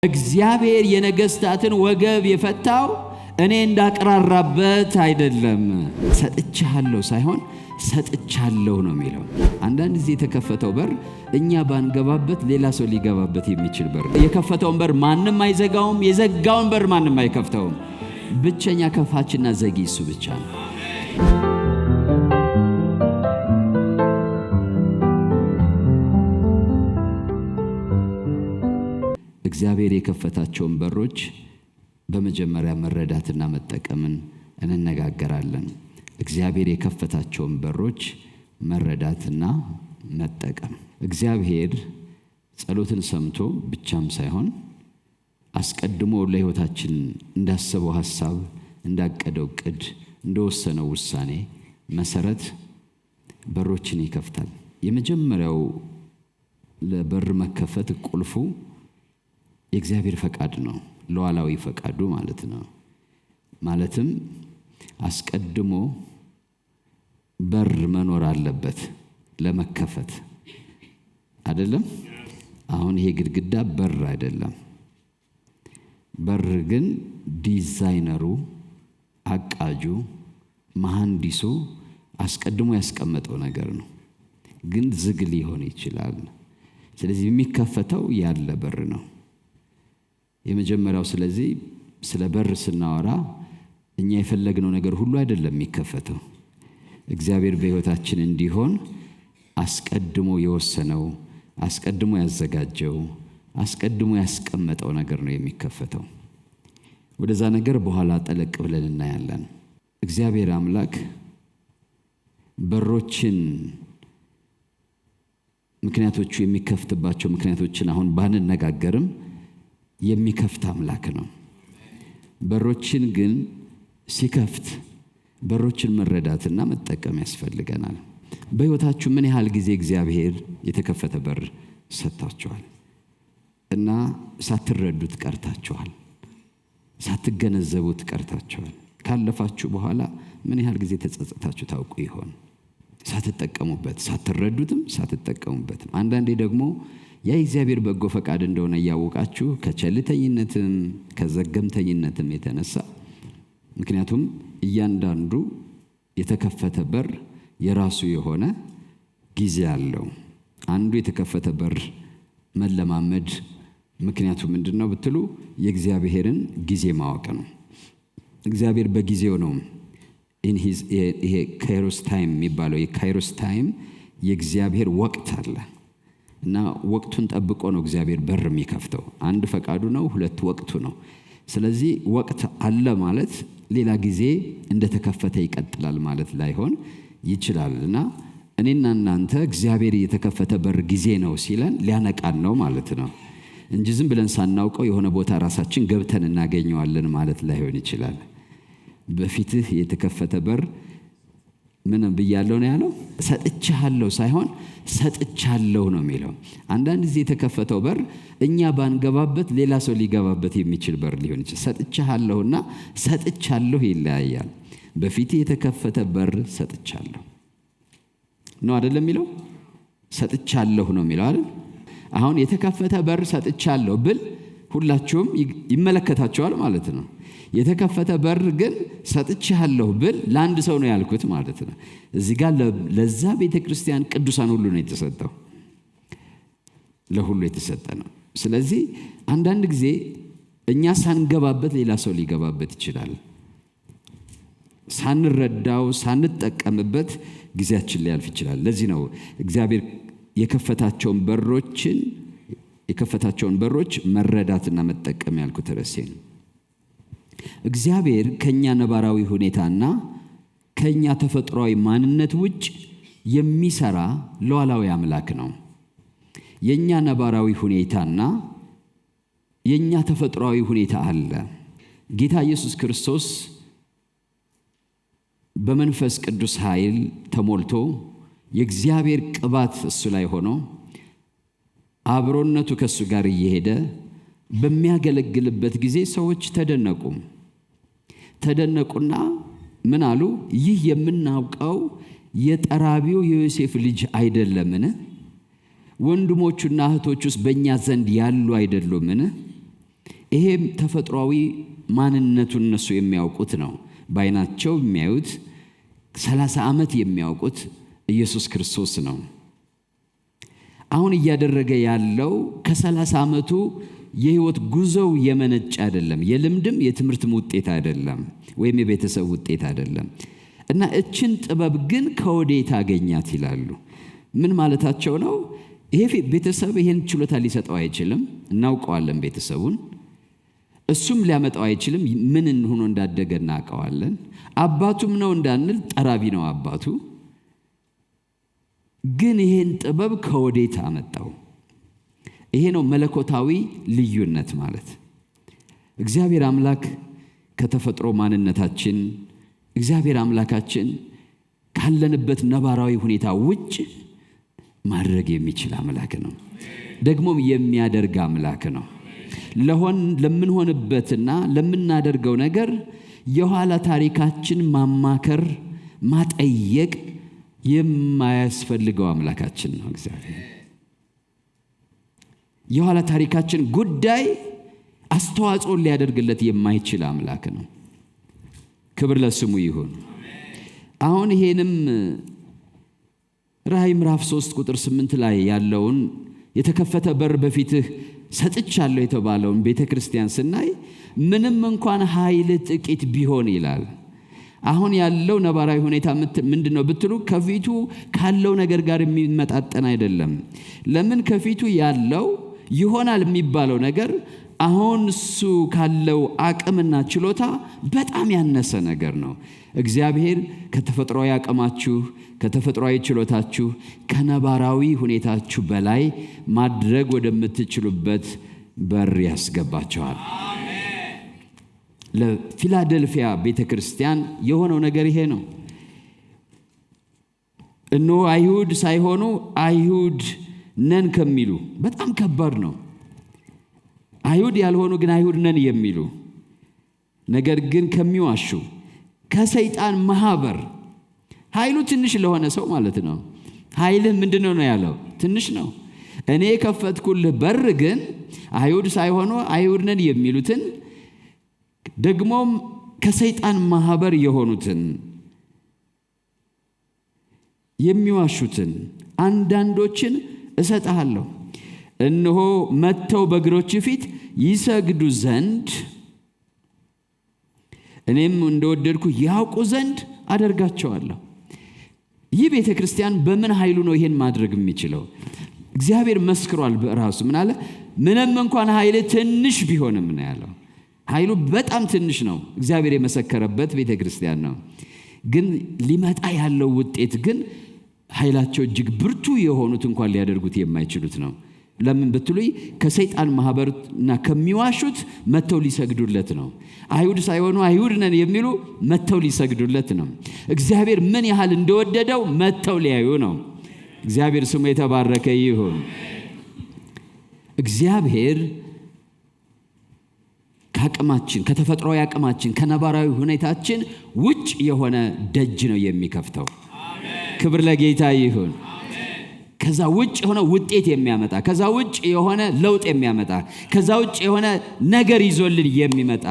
እግዚአብሔር የነገስታትን ወገብ የፈታው እኔ እንዳቀራራበት አይደለም። ሰጥቻለሁ ሳይሆን ሰጥቻለሁ ነው የሚለው። አንዳንድ ጊዜ የተከፈተው በር እኛ ባንገባበት ሌላ ሰው ሊገባበት የሚችል በር። የከፈተውን በር ማንም አይዘጋውም፣ የዘጋውን በር ማንም አይከፍተውም። ብቸኛ ከፋችና ዘጊ እሱ ብቻ ነው። እግዚአብሔር የከፈታቸውን በሮች በመጀመሪያ መረዳትና መጠቀምን እንነጋገራለን። እግዚአብሔር የከፈታቸውን በሮች መረዳትና መጠቀም። እግዚአብሔር ጸሎትን ሰምቶ ብቻም ሳይሆን አስቀድሞ ለሕይወታችን እንዳሰበው ሐሳብ፣ እንዳቀደው ዕቅድ፣ እንደወሰነው ውሳኔ መሰረት በሮችን ይከፍታል። የመጀመሪያው ለበር መከፈት ቁልፉ የእግዚአብሔር ፈቃድ ነው። ሉዓላዊ ፈቃዱ ማለት ነው። ማለትም አስቀድሞ በር መኖር አለበት ለመከፈት አይደለም። አሁን ይሄ ግድግዳ በር አይደለም። በር ግን ዲዛይነሩ፣ አቃጁ፣ መሐንዲሱ አስቀድሞ ያስቀመጠው ነገር ነው። ግን ዝግ ሊሆን ይችላል። ስለዚህ የሚከፈተው ያለ በር ነው የመጀመሪያው። ስለዚህ ስለ በር ስናወራ እኛ የፈለግነው ነገር ሁሉ አይደለም የሚከፈተው። እግዚአብሔር በሕይወታችን እንዲሆን አስቀድሞ የወሰነው፣ አስቀድሞ ያዘጋጀው፣ አስቀድሞ ያስቀመጠው ነገር ነው የሚከፈተው። ወደዛ ነገር በኋላ ጠለቅ ብለን እናያለን። እግዚአብሔር አምላክ በሮችን ምክንያቶቹ የሚከፍትባቸው ምክንያቶችን አሁን ባንነጋገርም የሚከፍት አምላክ ነው። በሮችን ግን ሲከፍት በሮችን መረዳትና መጠቀም ያስፈልገናል። በሕይወታችሁ ምን ያህል ጊዜ እግዚአብሔር የተከፈተ በር ሰጥታችኋል እና ሳትረዱት ቀርታችኋል? ሳትገነዘቡት ቀርታችኋል? ካለፋችሁ በኋላ ምን ያህል ጊዜ ተጸጽታችሁ ታውቁ ይሆን? ሳትጠቀሙበት፣ ሳትረዱትም ሳትጠቀሙበትም። አንዳንዴ ደግሞ ያ እግዚአብሔር በጎ ፈቃድ እንደሆነ እያወቃችሁ ከቸልተኝነትም ከዘገምተኝነትም የተነሳ፣ ምክንያቱም እያንዳንዱ የተከፈተ በር የራሱ የሆነ ጊዜ አለው። አንዱ የተከፈተ በር መለማመድ ምክንያቱ ምንድነው ብትሉ የእግዚአብሔርን ጊዜ ማወቅ ነው። እግዚአብሔር በጊዜው ነው። ይሄ ካይሮስ ታይም የሚባለው የካይሮስ ታይም የእግዚአብሔር ወቅት አለ እና ወቅቱን ጠብቆ ነው እግዚአብሔር በር የሚከፍተው። አንድ ፈቃዱ ነው፣ ሁለት ወቅቱ ነው። ስለዚህ ወቅት አለ ማለት ሌላ ጊዜ እንደተከፈተ ይቀጥላል ማለት ላይሆን ይችላል። እና እኔና እናንተ እግዚአብሔር የተከፈተ በር ጊዜ ነው ሲለን ሊያነቃን ነው ማለት ነው እንጂ ዝም ብለን ሳናውቀው የሆነ ቦታ ራሳችን ገብተን እናገኘዋለን ማለት ላይሆን ይችላል። በፊትህ የተከፈተ በር ምን ብያለሁ ነው ያለው? ሰጥቻለሁ ሳይሆን ሰጥቻለሁ ነው የሚለው። አንዳንድ ጊዜ የተከፈተው በር እኛ ባንገባበት ሌላ ሰው ሊገባበት የሚችል በር ሊሆን ይችላል። ሰጥቻለሁና ሰጥቻለሁ ይለያያል። በፊት የተከፈተ በር ሰጥቻለሁ ነው አይደለም የሚለው? ሰጥቻለሁ ነው የሚለው አይደል? አሁን የተከፈተ በር ሰጥቻለሁ ብል ሁላችሁም ይመለከታቸዋል ማለት ነው። የተከፈተ በር ግን ሰጥቻለሁ ብል ለአንድ ሰው ነው ያልኩት ማለት ነው። እዚህ ጋር ለዛ ቤተክርስቲያን ቅዱሳን ሁሉ ነው የተሰጠው፣ ለሁሉ የተሰጠ ነው። ስለዚህ አንዳንድ ጊዜ እኛ ሳንገባበት ሌላ ሰው ሊገባበት ይችላል። ሳንረዳው ሳንጠቀምበት ጊዜያችን ሊያልፍ ይችላል። ለዚህ ነው እግዚአብሔር የከፈታቸውን በሮች መረዳትና መጠቀም ያልኩት ርዕሴን። እግዚአብሔር ከኛ ነባራዊ ሁኔታና ከኛ ተፈጥሯዊ ማንነት ውጭ የሚሰራ ሉዓላዊ አምላክ ነው። የኛ ነባራዊ ሁኔታና የኛ ተፈጥሯዊ ሁኔታ አለ። ጌታ ኢየሱስ ክርስቶስ በመንፈስ ቅዱስ ኃይል ተሞልቶ የእግዚአብሔር ቅባት እሱ ላይ ሆኖ አብሮነቱ ከሱ ጋር እየሄደ በሚያገለግልበት ጊዜ ሰዎች ተደነቁና ምን አሉ? ይህ የምናውቀው የጠራቢው የዮሴፍ ልጅ አይደለምን? ወንድሞቹና እህቶቹስ በእኛ ዘንድ ያሉ አይደሉምን? ይሄም ተፈጥሯዊ ማንነቱን እነሱ የሚያውቁት ነው። በዓይናቸው የሚያዩት 30 ዓመት የሚያውቁት ኢየሱስ ክርስቶስ ነው። አሁን እያደረገ ያለው ከ30 ዓመቱ የህይወት ጉዞው የመነጨ አይደለም። የልምድም የትምህርትም ውጤት አይደለም፣ ወይም የቤተሰብ ውጤት አይደለም። እና እችን ጥበብ ግን ከወዴት አገኛት ይላሉ። ምን ማለታቸው ነው? ይሄ ቤተሰብ ይሄን ችሎታ ሊሰጠው አይችልም። እናውቀዋለን ቤተሰቡን። እሱም ሊያመጣው አይችልም። ምን ሆኖ እንዳደገ እናውቀዋለን። አባቱም ነው እንዳንል ጠራቢ ነው አባቱ። ግን ይሄን ጥበብ ከወዴት አመጣው? ይሄ ነው መለኮታዊ ልዩነት ማለት። እግዚአብሔር አምላክ ከተፈጥሮ ማንነታችን፣ እግዚአብሔር አምላካችን ካለንበት ነባራዊ ሁኔታ ውጭ ማድረግ የሚችል አምላክ ነው። ደግሞም የሚያደርግ አምላክ ነው። ለምንሆንበትና ለምናደርገው ነገር የኋላ ታሪካችን ማማከር ማጠየቅ የማያስፈልገው አምላካችን ነው። እግዚአብሔር የኋላ ታሪካችን ጉዳይ አስተዋጽኦ ሊያደርግለት የማይችል አምላክ ነው። ክብር ለስሙ ይሁን። አሁን ይሄንም ራእይ ምዕራፍ 3 ቁጥር 8 ላይ ያለውን የተከፈተ በር በፊትህ ሰጥቻለሁ የተባለውን ቤተክርስቲያን ስናይ ምንም እንኳን ኃይል ጥቂት ቢሆን ይላል። አሁን ያለው ነባራዊ ሁኔታ ምንድነው ብትሉ ከፊቱ ካለው ነገር ጋር የሚመጣጠን አይደለም። ለምን? ከፊቱ ያለው ይሆናል የሚባለው ነገር አሁን እሱ ካለው አቅምና ችሎታ በጣም ያነሰ ነገር ነው። እግዚአብሔር ከተፈጥሯዊ አቅማችሁ፣ ከተፈጥሯዊ ችሎታችሁ፣ ከነባራዊ ሁኔታችሁ በላይ ማድረግ ወደምትችሉበት በር ያስገባቸዋል። ለፊላደልፊያ ቤተክርስቲያን የሆነው ነገር ይሄ ነው። እነሆ አይሁድ ሳይሆኑ አይሁድ ነን ከሚሉ፣ በጣም ከባድ ነው። አይሁድ ያልሆኑ ግን አይሁድ ነን የሚሉ ነገር ግን ከሚዋሹ ከሰይጣን ማህበር፣ ኃይሉ ትንሽ ለሆነ ሰው ማለት ነው። ኃይልህ ምንድነው ነው ያለው? ትንሽ ነው። እኔ ከፈትኩልህ በር ግን አይሁድ ሳይሆኑ አይሁድ ነን የሚሉትን ደግሞም ከሰይጣን ማህበር የሆኑትን የሚዋሹትን አንዳንዶችን እሰጥሃለሁ። እነሆ መጥተው በእግሮች ፊት ይሰግዱ ዘንድ እኔም እንደወደድኩ ያውቁ ዘንድ አደርጋቸዋለሁ። ይህ ቤተክርስቲያን በምን ኃይሉ ነው ይሄን ማድረግ የሚችለው? እግዚአብሔር መስክሯል በራሱ። ምን አለ? ምንም እንኳን ኃይል ትንሽ ቢሆንም ነው ያለው። ኃይሉ በጣም ትንሽ ነው። እግዚአብሔር የመሰከረበት ቤተክርስቲያን ነው። ግን ሊመጣ ያለው ውጤት ግን ኃይላቸው እጅግ ብርቱ የሆኑት እንኳን ሊያደርጉት የማይችሉት ነው። ለምን ብትሉይ ከሰይጣን ማህበርና ከሚዋሹት መተው ሊሰግዱለት ነው። አይሁድ ሳይሆኑ አይሁድ ነን የሚሉ መተው ሊሰግዱለት ነው። እግዚአብሔር ምን ያህል እንደወደደው መተው ሊያዩ ነው። እግዚአብሔር ስሙ የተባረከ ይሁን። እግዚአብሔር ከአቅማችን፣ ከተፈጥሯዊ አቅማችን፣ ከነባራዊ ሁኔታችን ውጭ የሆነ ደጅ ነው የሚከፍተው። ክብር ለጌታ ይሁን። ከዛ ውጭ የሆነ ውጤት የሚያመጣ፣ ከዛ ውጭ የሆነ ለውጥ የሚያመጣ፣ ከዛ ውጭ የሆነ ነገር ይዞልን የሚመጣ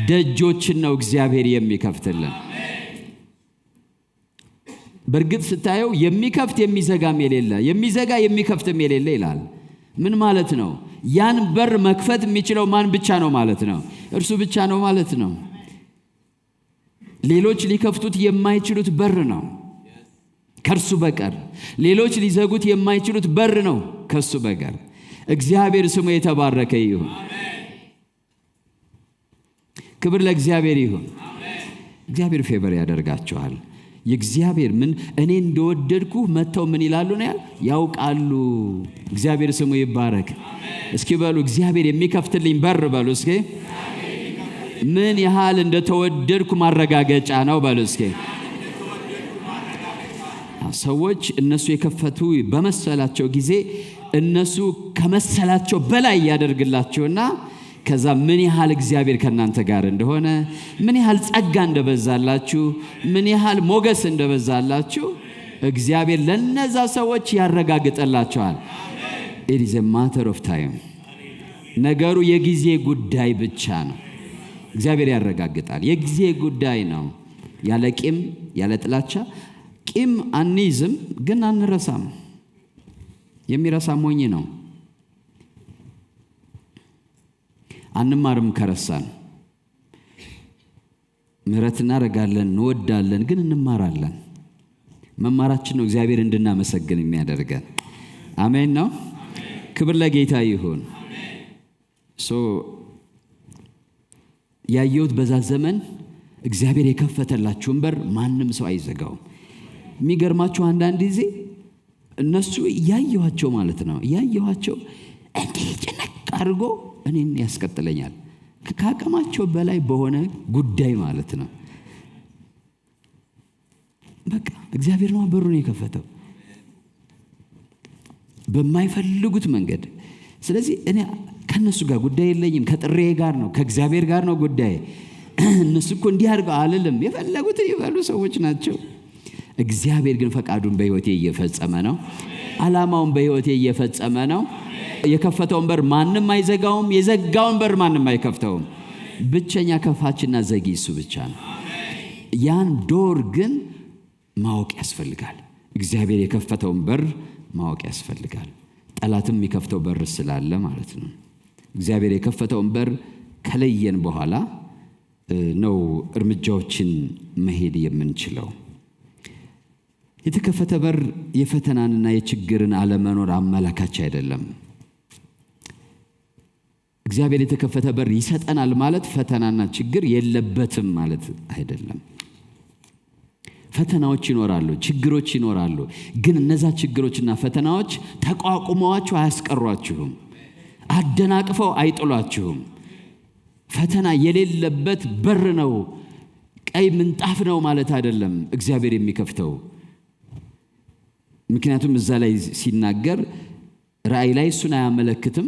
ደጆችን ነው እግዚአብሔር የሚከፍትልን። በእርግጥ ስታየው የሚከፍት የሚዘጋም የሌለ፣ የሚዘጋ የሚከፍትም የሌለ ይላል። ምን ማለት ነው? ያን በር መክፈት የሚችለው ማን ብቻ ነው ማለት ነው? እርሱ ብቻ ነው ማለት ነው። ሌሎች ሊከፍቱት የማይችሉት በር ነው ከእርሱ በቀር። ሌሎች ሊዘጉት የማይችሉት በር ነው ከእሱ በቀር። እግዚአብሔር ስሙ የተባረከ ይሁን። ክብር ለእግዚአብሔር ይሁን። እግዚአብሔር ፌቨር ያደርጋቸዋል። የእግዚአብሔር ምን እኔ እንደወደድኩ መተው ምን ይላሉ ነው ያውቃሉ። እግዚአብሔር ስሙ ይባረክ። እስኪ በሉ እግዚአብሔር የሚከፍትልኝ በር በሉ እስኪ። ምን ያህል እንደተወደድኩ ማረጋገጫ ነው በሉ እስኪ። ሰዎች እነሱ የከፈቱ በመሰላቸው ጊዜ እነሱ ከመሰላቸው በላይ ያደርግላቸውና ከዛ ምን ያህል እግዚአብሔር ከናንተ ጋር እንደሆነ፣ ምን ያህል ጸጋ እንደበዛላችሁ፣ ምን ያህል ሞገስ እንደበዛላችሁ እግዚአብሔር ለነዛ ሰዎች ያረጋግጥላቸዋል። it is a matter of time ነገሩ የጊዜ ጉዳይ ብቻ ነው። እግዚአብሔር ያረጋግጣል። የጊዜ ጉዳይ ነው። ያለ ቂም ያለ ጥላቻ ቂም አንይዝም፣ ግን አንረሳም። የሚረሳ ሞኝ ነው። አንማርም ከረሳን። ምህረት እናደርጋለን፣ እንወዳለን፣ ግን እንማራለን። መማራችን ነው እግዚአብሔር እንድናመሰግን የሚያደርገን። አሜን ነው። ክብር ለጌታ ይሁን። ያየሁት በዛ ዘመን እግዚአብሔር የከፈተላችሁን በር ማንም ሰው አይዘጋውም። የሚገርማችሁ አንዳንድ ጊዜ እነሱ ያየኋቸው ማለት ነው ያየኋቸው እንዲህ ጭንቅ አድርጎ እኔን ያስቀጥለኛል ከአቅማቸው በላይ በሆነ ጉዳይ ማለት ነው። በቃ እግዚአብሔር ነው በሩን የከፈተው በማይፈልጉት መንገድ። ስለዚህ እኔ ከነሱ ጋር ጉዳይ የለኝም፣ ከጥሬ ጋር ነው፣ ከእግዚአብሔር ጋር ነው ጉዳይ። እነሱ እኮ እንዲህ አድርገው አልልም፣ የፈለጉትን ይበሉ ሰዎች ናቸው። እግዚአብሔር ግን ፈቃዱን በሕይወቴ እየፈጸመ ነው። ዓላማውን በሕይወቴ እየፈጸመ ነው። የከፈተውን በር ማንም አይዘጋውም፣ የዘጋውን በር ማንም አይከፍተውም። ብቸኛ ከፋችና ዘጊ እሱ ብቻ ነው። ያን ዶር ግን ማወቅ ያስፈልጋል። እግዚአብሔር የከፈተውን በር ማወቅ ያስፈልጋል። ጠላትም የሚከፍተው በር ስላለ ማለት ነው። እግዚአብሔር የከፈተውን በር ከለየን በኋላ ነው እርምጃዎችን መሄድ የምንችለው። የተከፈተ በር የፈተናንና የችግርን አለመኖር አመላካች አይደለም። እግዚአብሔር የተከፈተ በር ይሰጠናል ማለት ፈተናና ችግር የለበትም ማለት አይደለም። ፈተናዎች ይኖራሉ፣ ችግሮች ይኖራሉ። ግን እነዛ ችግሮችና ፈተናዎች ተቋቁመዋችሁ አያስቀሯችሁም፣ አደናቅፈው አይጥሏችሁም። ፈተና የሌለበት በር ነው፣ ቀይ ምንጣፍ ነው ማለት አይደለም እግዚአብሔር የሚከፍተው። ምክንያቱም እዛ ላይ ሲናገር ራእይ ላይ እሱን አያመለክትም።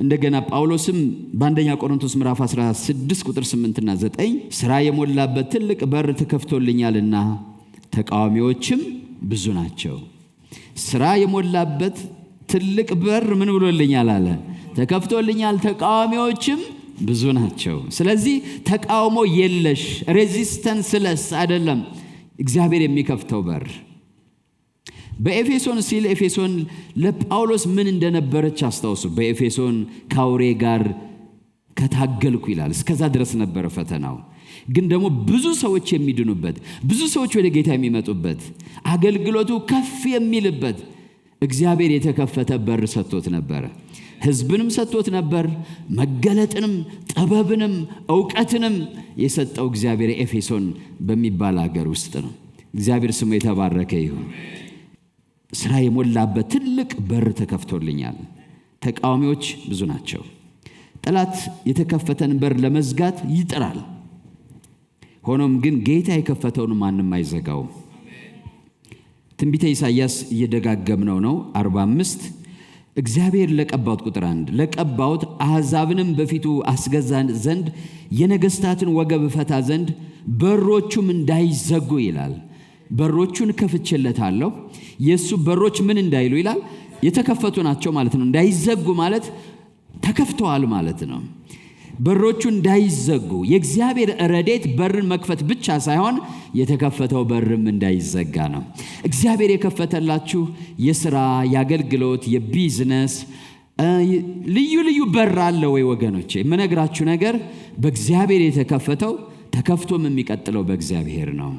እንደገና ጳውሎስም በአንደኛ ቆሮንቶስ ምዕራፍ 16 ቁጥር 8 እና 9 ሥራ የሞላበት ትልቅ በር ተከፍቶልኛልና ተቃዋሚዎችም ብዙ ናቸው። ሥራ የሞላበት ትልቅ በር ምን ብሎልኛል አለ? ተከፍቶልኛል፣ ተቃዋሚዎችም ብዙ ናቸው። ስለዚህ ተቃውሞ የለሽ ሬዚስተንስለስ አይደለም እግዚአብሔር የሚከፍተው በር። በኤፌሶን ሲል ኤፌሶን ለጳውሎስ ምን እንደነበረች አስታውሱ። በኤፌሶን ካውሬ ጋር ከታገልኩ ይላል። እስከዛ ድረስ ነበረ ፈተናው። ግን ደግሞ ብዙ ሰዎች የሚድኑበት፣ ብዙ ሰዎች ወደ ጌታ የሚመጡበት፣ አገልግሎቱ ከፍ የሚልበት እግዚአብሔር የተከፈተ በር ሰጥቶት ነበረ። ሕዝብንም ሰጥቶት ነበር። መገለጥንም ጥበብንም ዕውቀትንም የሰጠው እግዚአብሔር ኤፌሶን በሚባል ሀገር ውስጥ ነው። እግዚአብሔር ስሙ የተባረከ ይሁን። ሥራ የሞላበት ትልቅ በር ተከፍቶልኛል፣ ተቃዋሚዎች ብዙ ናቸው። ጠላት የተከፈተን በር ለመዝጋት ይጥራል። ሆኖም ግን ጌታ የከፈተውን ማንም አይዘጋውም። ትንቢተ ኢሳይያስ እየደጋገምነው ነው 45 እግዚአብሔር ለቀባውት ቁጥር 1 ለቀባውት አሕዛብንም በፊቱ አስገዛ ዘንድ የነገሥታትን ወገብ ፈታ ዘንድ በሮቹም እንዳይዘጉ ይላል። በሮቹን ከፍቼለታለሁ። የሱ በሮች ምን እንዳይሉ ይላል? የተከፈቱ ናቸው ማለት ነው። እንዳይዘጉ ማለት ተከፍተዋል ማለት ነው። በሮቹ እንዳይዘጉ የእግዚአብሔር ረድኤት በርን መክፈት ብቻ ሳይሆን የተከፈተው በርም እንዳይዘጋ ነው። እግዚአብሔር የከፈተላችሁ የሥራ፣ የአገልግሎት፣ የቢዝነስ ልዩ ልዩ በር አለ ወይ ወገኖቼ? የምነግራችሁ ነገር በእግዚአብሔር የተከፈተው ተከፍቶም የሚቀጥለው በእግዚአብሔር ነው።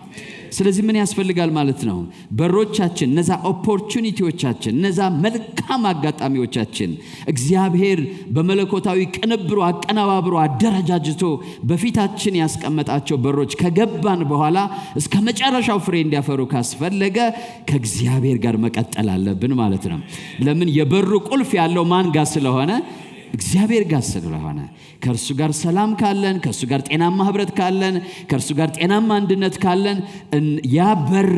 ስለዚህ ምን ያስፈልጋል ማለት ነው? በሮቻችን፣ እነዛ ኦፖርቹኒቲዎቻችን፣ እነዛ መልካም አጋጣሚዎቻችን እግዚአብሔር በመለኮታዊ ቅንብሩ አቀነባብሮ አደረጃጅቶ በፊታችን ያስቀመጣቸው በሮች ከገባን በኋላ እስከ መጨረሻው ፍሬ እንዲያፈሩ ካስፈለገ ከእግዚአብሔር ጋር መቀጠል አለብን ማለት ነው። ለምን? የበሩ ቁልፍ ያለው ማን ጋር ስለሆነ? እግዚአብሔር ጋር ስለሆነ። ከእርሱ ጋር ሰላም ካለን፣ ከእርሱ ጋር ጤናማ ህብረት ካለን፣ ከእርሱ ጋር ጤናማ አንድነት ካለን ያ በር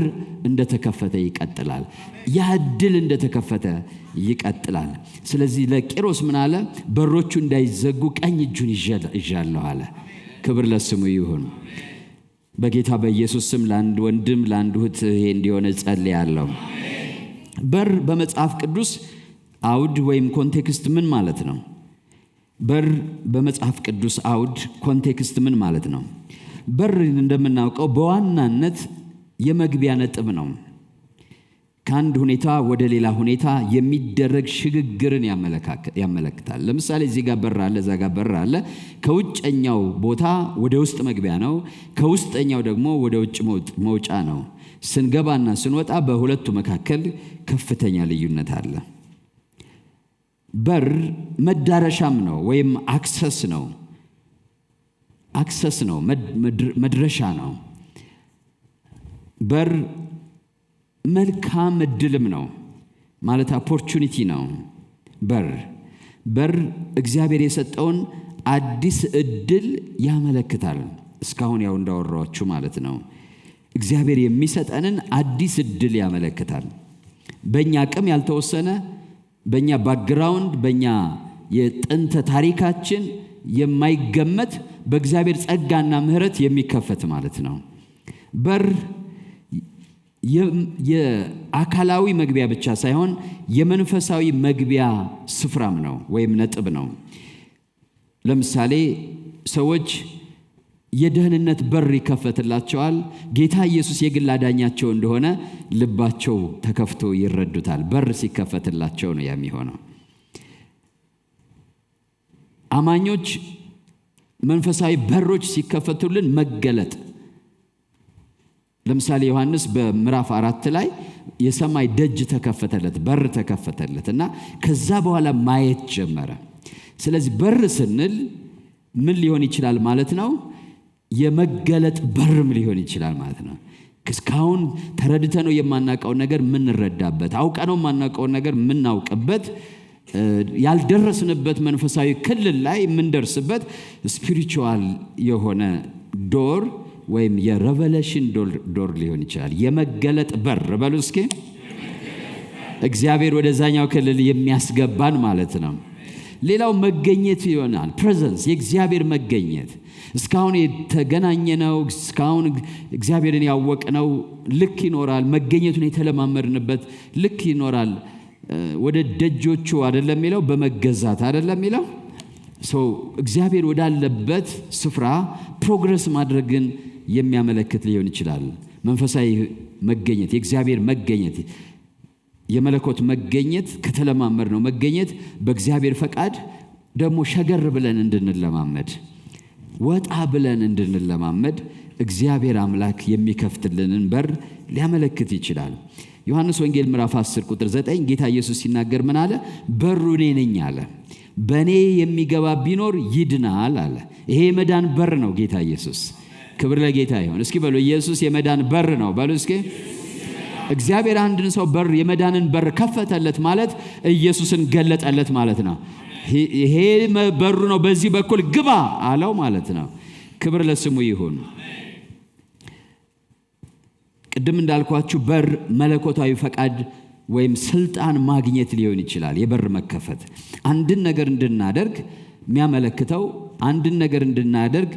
እንደተከፈተ ይቀጥላል። ያ ዕድል እንደተከፈተ ይቀጥላል። ስለዚህ ለቂሮስ ምን አለ? በሮቹ እንዳይዘጉ ቀኝ እጁን ይዣለሁ አለ። ክብር ለስሙ ይሁን። በጌታ በኢየሱስ ስም ለአንድ ወንድም ለአንድ እህት ይሄ እንዲሆነ ጸልያለሁ። በር በመጽሐፍ ቅዱስ አውድ ወይም ኮንቴክስት ምን ማለት ነው? በር በመጽሐፍ ቅዱስ አውድ ኮንቴክስት ምን ማለት ነው? በር እንደምናውቀው በዋናነት የመግቢያ ነጥብ ነው። ከአንድ ሁኔታ ወደ ሌላ ሁኔታ የሚደረግ ሽግግርን ያመለክታል። ለምሳሌ እዚህ ጋር በር አለ፣ እዛ ጋር በር አለ። ከውጭኛው ቦታ ወደ ውስጥ መግቢያ ነው፣ ከውስጠኛው ደግሞ ወደ ውጭ መውጫ ነው። ስንገባና ስንወጣ በሁለቱ መካከል ከፍተኛ ልዩነት አለ። በር መዳረሻም ነው ወይም አክሰስ ነው፣ መድረሻ ነው። በር መልካም እድልም ነው ማለት ኦፖርቹኒቲ ነው። በር እግዚአብሔር የሰጠውን አዲስ እድል ያመለክታል። እስካሁን ያው እንዳወራችሁ ማለት ነው። እግዚአብሔር የሚሰጠንን አዲስ እድል ያመለክታል። በእኛ አቅም ያልተወሰነ፣ በእኛ ባክግራውንድ፣ በእኛ የጥንተ ታሪካችን የማይገመት በእግዚአብሔር ጸጋና ምሕረት የሚከፈት ማለት ነው። በር የአካላዊ መግቢያ ብቻ ሳይሆን የመንፈሳዊ መግቢያ ስፍራም ነው ወይም ነጥብ ነው። ለምሳሌ ሰዎች የደህንነት በር ይከፈትላቸዋል። ጌታ ኢየሱስ የግል አዳኛቸው እንደሆነ ልባቸው ተከፍቶ ይረዱታል። በር ሲከፈትላቸው ነው የሚሆነው። አማኞች መንፈሳዊ በሮች ሲከፈቱልን መገለጥ። ለምሳሌ ዮሐንስ በምዕራፍ 4 ላይ የሰማይ ደጅ ተከፈተለት፣ በር ተከፈተለት እና ከዛ በኋላ ማየት ጀመረ። ስለዚህ በር ስንል ምን ሊሆን ይችላል ማለት ነው? የመገለጥ በርም ሊሆን ይችላል ማለት ነው። እስካሁን ተረድተነው የማናውቀውን ነገር ምንረዳበት፣ አውቀነው የማናውቀውን ነገር ምናውቅበት፣ ያልደረስንበት መንፈሳዊ ክልል ላይ የምንደርስበት ስፒሪቹዋል የሆነ ዶር ወይም የሬቨሌሽን ዶር ሊሆን ይችላል። የመገለጥ በር በሉ እስኪ። እግዚአብሔር ወደዛኛው ክልል የሚያስገባን ማለት ነው። ሌላው መገኘት ይሆናል። ፕሬዘንስ፣ የእግዚአብሔር መገኘት። እስካሁን የተገናኘነው፣ እስካሁን እግዚአብሔርን ያወቅነው ልክ ይኖራል። መገኘቱን የተለማመድንበት ልክ ይኖራል። ወደ ደጆቹ አይደለም የሚለው፣ በመገዛት አይደለም የሚለው። እግዚአብሔር ወዳለበት ስፍራ ፕሮግረስ ማድረግን የሚያመለክት ሊሆን ይችላል። መንፈሳዊ መገኘት፣ የእግዚአብሔር መገኘት፣ የመለኮት መገኘት ከተለማመድ ነው። መገኘት በእግዚአብሔር ፈቃድ ደግሞ ሸገር ብለን እንድንለማመድ፣ ወጣ ብለን እንድንለማመድ እግዚአብሔር አምላክ የሚከፍትልንን በር ሊያመለክት ይችላል። ዮሐንስ ወንጌል ምዕራፍ 10 ቁጥር 9 ጌታ ኢየሱስ ሲናገር ምን አለ? በሩ እኔ ነኝ አለ። በእኔ የሚገባ ቢኖር ይድናል አለ። ይሄ የመዳን በር ነው ጌታ ኢየሱስ። ክብር ለጌታ ይሁን። እስኪ በሉ ኢየሱስ የመዳን በር ነው በሉ እስኪ። እግዚአብሔር አንድን ሰው በር የመዳንን በር ከፈተለት ማለት ኢየሱስን ገለጠለት ማለት ነው። ይሄ በሩ ነው፣ በዚህ በኩል ግባ አለው ማለት ነው። ክብር ለስሙ ይሁን። ቅድም እንዳልኳችሁ በር መለኮታዊ ፈቃድ ወይም ስልጣን ማግኘት ሊሆን ይችላል። የበር መከፈት አንድን ነገር እንድናደርግ የሚያመለክተው፣ አንድን ነገር እንድናደርግ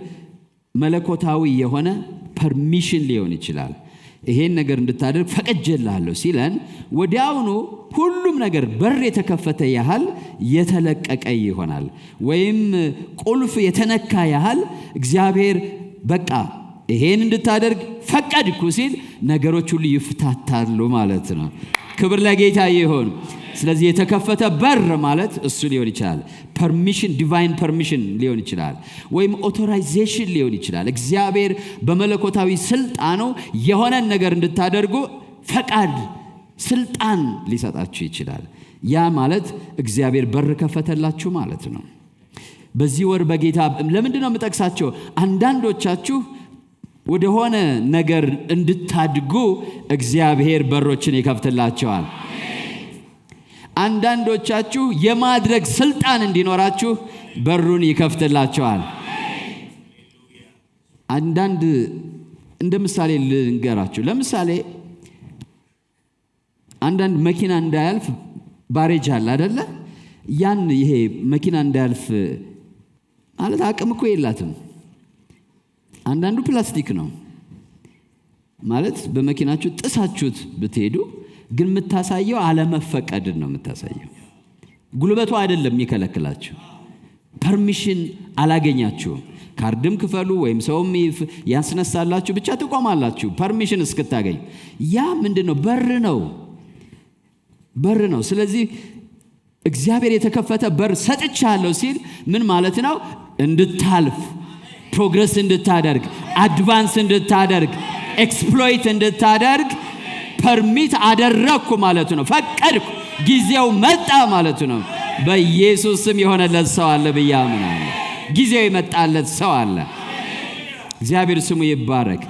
መለኮታዊ የሆነ ፐርሚሽን ሊሆን ይችላል። ይሄን ነገር እንድታደርግ ፈቅጄልሃለሁ ሲለን ወዲያውኑ ሁሉም ነገር በር የተከፈተ ያህል የተለቀቀ ይሆናል። ወይም ቁልፍ የተነካ ያህል እግዚአብሔር በቃ ይሄን እንድታደርግ ፈቀድኩ ሲል ነገሮች ሁሉ ይፍታታሉ ማለት ነው። ክብር ለጌታ ይሁን። ስለዚህ የተከፈተ በር ማለት እሱ ሊሆን ይችላል። ፐርሚሽን፣ ዲቫይን ፐርሚሽን ሊሆን ይችላል። ወይም ኦቶራይዜሽን ሊሆን ይችላል። እግዚአብሔር በመለኮታዊ ስልጣኑ የሆነን ነገር እንድታደርጉ ፈቃድ፣ ስልጣን ሊሰጣችሁ ይችላል። ያ ማለት እግዚአብሔር በር ከፈተላችሁ ማለት ነው። በዚህ ወር በጌታ ለምንድን ነው የምጠቅሳቸው? አንዳንዶቻችሁ ወደሆነ ነገር እንድታድጉ እግዚአብሔር በሮችን ይከፍትላቸዋል። አንዳንዶቻችሁ የማድረግ ስልጣን እንዲኖራችሁ በሩን ይከፍትላቸዋል። አንዳንድ እንደ ምሳሌ ልንገራችሁ። ለምሳሌ አንዳንድ መኪና እንዳያልፍ ባሬጅ አለ አይደለ? ያን ይሄ መኪና እንዳያልፍ ማለት አቅም እኮ የላትም። አንዳንዱ ፕላስቲክ ነው ማለት በመኪናችሁ ጥሳችሁት ብትሄዱ ግን የምታሳየው አለመፈቀድን ነው የምታሳየው። ጉልበቱ አይደለም የሚከለክላችሁ፣ ፐርሚሽን አላገኛችሁም። ካርድም ክፈሉ ወይም ሰውም ያስነሳላችሁ ብቻ ትቆማላችሁ ፐርሚሽን እስክታገኝ። ያ ምንድነው? በር ነው። ስለዚህ እግዚአብሔር የተከፈተ በር ሰጥቻለሁ ሲል ምን ማለት ነው? እንድታልፍ፣ ፕሮግረስ እንድታደርግ፣ አድቫንስ እንድታደርግ፣ ኤክስፕሎይት እንድታደርግ ፐርሚት አደረግኩ ማለት ነው። ፈቀድኩ፣ ጊዜው መጣ ማለት ነው። በኢየሱስ ስም የሆነለት ሰው አለ ብዬ አምናለሁ። ጊዜው የመጣለት ሰው አለ። እግዚአብሔር ስሙ ይባረክ።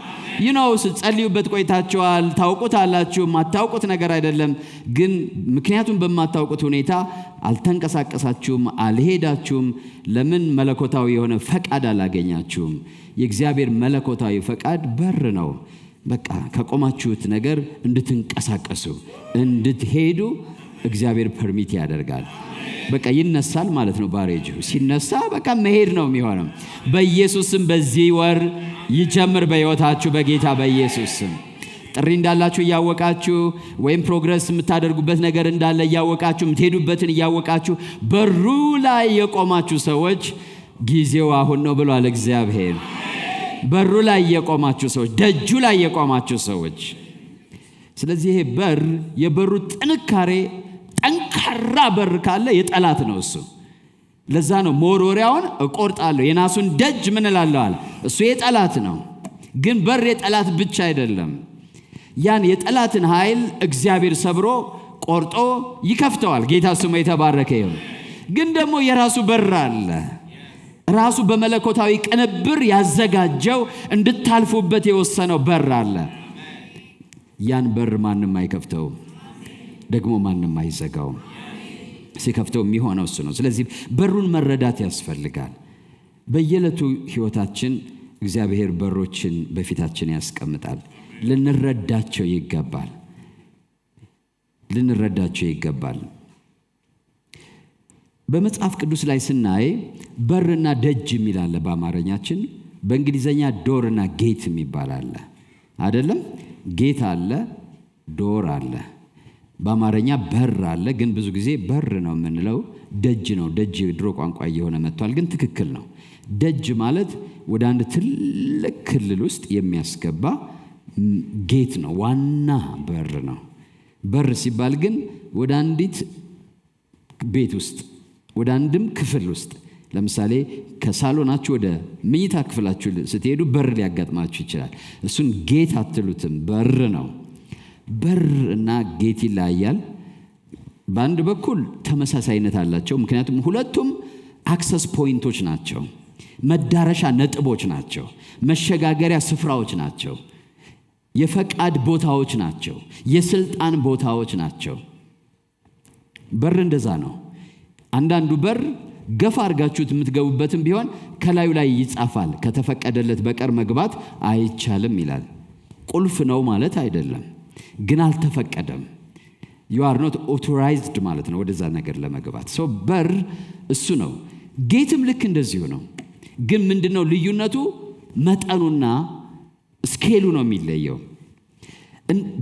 ስትጸልዩበት ቆይታችኋል፣ ታውቁታላችሁ። የማታውቁት ነገር አይደለም፣ ግን ምክንያቱም በማታውቁት ሁኔታ አልተንቀሳቀሳችሁም፣ አልሄዳችሁም። ለምን? መለኮታዊ የሆነ ፈቃድ አላገኛችሁም። የእግዚአብሔር መለኮታዊ ፈቃድ በር ነው። በቃ ከቆማችሁት ነገር እንድትንቀሳቀሱ፣ እንድትሄዱ እግዚአብሔር ፐርሚት ያደርጋል። በቃ ይነሳል ማለት ነው። ባሬጁ ሲነሳ በቃ መሄድ ነው የሚሆነው። በኢየሱስም በዚህ ወር ይጀምር በሕይወታችሁ በጌታ በኢየሱስም። ጥሪ እንዳላችሁ እያወቃችሁ ወይም ፕሮግረስ የምታደርጉበት ነገር እንዳለ እያወቃችሁ የምትሄዱበትን እያወቃችሁ በሩ ላይ የቆማችሁ ሰዎች ጊዜው አሁን ነው ብሏል እግዚአብሔር። በሩ ላይ የቆማችሁ ሰዎች፣ ደጁ ላይ የቆማችሁ ሰዎች። ስለዚህ ይሄ በር የበሩ ጥንካሬ ጠንካራ በር ካለ የጠላት ነው እሱ። ለዛ ነው መወርወሪያውን እቆርጣለሁ የናሱን ደጅ ምን እላለሁ አለ። እሱ የጠላት ነው። ግን በር የጠላት ብቻ አይደለም። ያን የጠላትን ኃይል እግዚአብሔር ሰብሮ ቆርጦ ይከፍተዋል። ጌታ ስሙ የተባረከ ይሁን። ግን ደግሞ የራሱ በር አለ። ራሱ በመለኮታዊ ቅንብር ያዘጋጀው እንድታልፉበት የወሰነው በር አለ። ያን በር ማንም አይከፍተውም፣ ደግሞ ማንም አይዘጋውም። ሲከፍተው የሚሆነው እሱ ነው። ስለዚህ በሩን መረዳት ያስፈልጋል። በየዕለቱ ሕይወታችን እግዚአብሔር በሮችን በፊታችን ያስቀምጣል። ልንረዳቸው ይገባል። በመጽሐፍ ቅዱስ ላይ ስናይ በርና ደጅ የሚል አለ በአማርኛችን። በእንግሊዘኛ ዶርና ጌት የሚባል አለ አይደለም? ጌት አለ፣ ዶር አለ። በአማርኛ በር አለ፣ ግን ብዙ ጊዜ በር ነው የምንለው። ደጅ ነው። ደጅ ድሮ ቋንቋ እየሆነ መጥቷል፣ ግን ትክክል ነው። ደጅ ማለት ወደ አንድ ትልቅ ክልል ውስጥ የሚያስገባ ጌት ነው፣ ዋና በር ነው። በር ሲባል ግን ወደ አንዲት ቤት ውስጥ ወደ አንድም ክፍል ውስጥ ለምሳሌ ከሳሎናችሁ ወደ መኝታ ክፍላችሁ ስትሄዱ በር ሊያጋጥማችሁ ይችላል። እሱን ጌት አትሉትም፣ በር ነው። በር እና ጌት ይለያያል። በአንድ በኩል ተመሳሳይነት አላቸው፣ ምክንያቱም ሁለቱም አክሰስ ፖይንቶች ናቸው፣ መዳረሻ ነጥቦች ናቸው፣ መሸጋገሪያ ስፍራዎች ናቸው፣ የፈቃድ ቦታዎች ናቸው፣ የስልጣን ቦታዎች ናቸው። በር እንደዛ ነው። አንዳንዱ በር ገፋ አድርጋችሁት የምትገቡበትም ቢሆን ከላዩ ላይ ይጻፋል፣ ከተፈቀደለት በቀር መግባት አይቻልም ይላል። ቁልፍ ነው ማለት አይደለም፣ ግን አልተፈቀደም። you are not authorized ማለት ነው ወደዛ ነገር ለመግባት። ሰው በር እሱ ነው። ጌትም ልክ እንደዚሁ ነው። ግን ምንድነው ልዩነቱ? መጠኑና ስኬሉ ነው የሚለየው።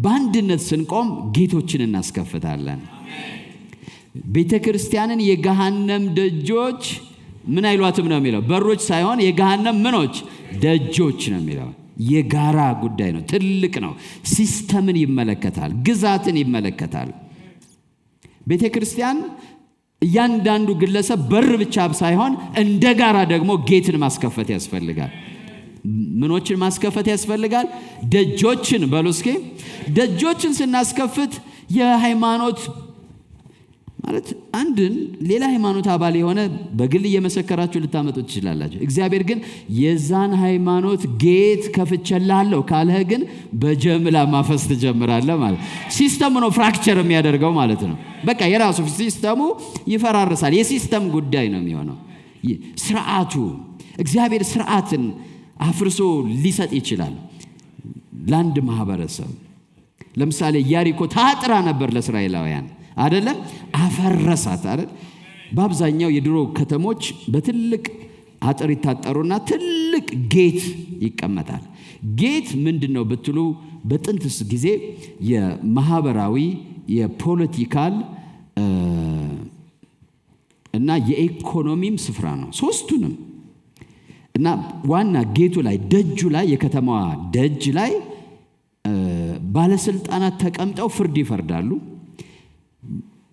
በአንድነት ስንቆም ጌቶችን እናስከፍታለን። ቤተ ክርስቲያንን የገሃነም ደጆች ምን አይሏትም ነው የሚለው። በሮች ሳይሆን የገሃነም ምኖች ደጆች ነው የሚለው። የጋራ ጉዳይ ነው፣ ትልቅ ነው። ሲስተምን ይመለከታል፣ ግዛትን ይመለከታል። ቤተ ክርስቲያን እያንዳንዱ ግለሰብ በር ብቻ ሳይሆን እንደ ጋራ ደግሞ ጌትን ማስከፈት ያስፈልጋል። ምኖችን ማስከፈት ያስፈልጋል? ደጆችን በሉ እስኪ። ደጆችን ስናስከፍት የሃይማኖት ማለት አንድን ሌላ ሃይማኖት አባል የሆነ በግል እየመሰከራችሁ ልታመጡ ትችላላችሁ። እግዚአብሔር ግን የዛን ሃይማኖት ጌት ከፍቼልሃለሁ ካልህ ግን በጀምላ ማፈስ ትጀምራለህ ማለት። ሲስተሙ ነው ፍራክቸር የሚያደርገው ማለት ነው። በቃ የራሱ ሲስተሙ ይፈራርሳል። የሲስተም ጉዳይ ነው የሚሆነው። ስርዓቱ እግዚአብሔር ስርዓትን አፍርሶ ሊሰጥ ይችላል ለአንድ ማህበረሰብ። ለምሳሌ ኢያሪኮ ታጥራ ነበር ለእስራኤላውያን አይደለም? አፈረሳት አይደል? በአብዛኛው የድሮ ከተሞች በትልቅ አጥር ይታጠሩና ትልቅ ጌት ይቀመጣል። ጌት ምንድነው ብትሉ በጥንትስ ጊዜ የማህበራዊ የፖለቲካል እና የኢኮኖሚም ስፍራ ነው። ሶስቱንም እና ዋና ጌቱ ላይ ደጁ ላይ የከተማዋ ደጅ ላይ ባለስልጣናት ተቀምጠው ፍርድ ይፈርዳሉ፣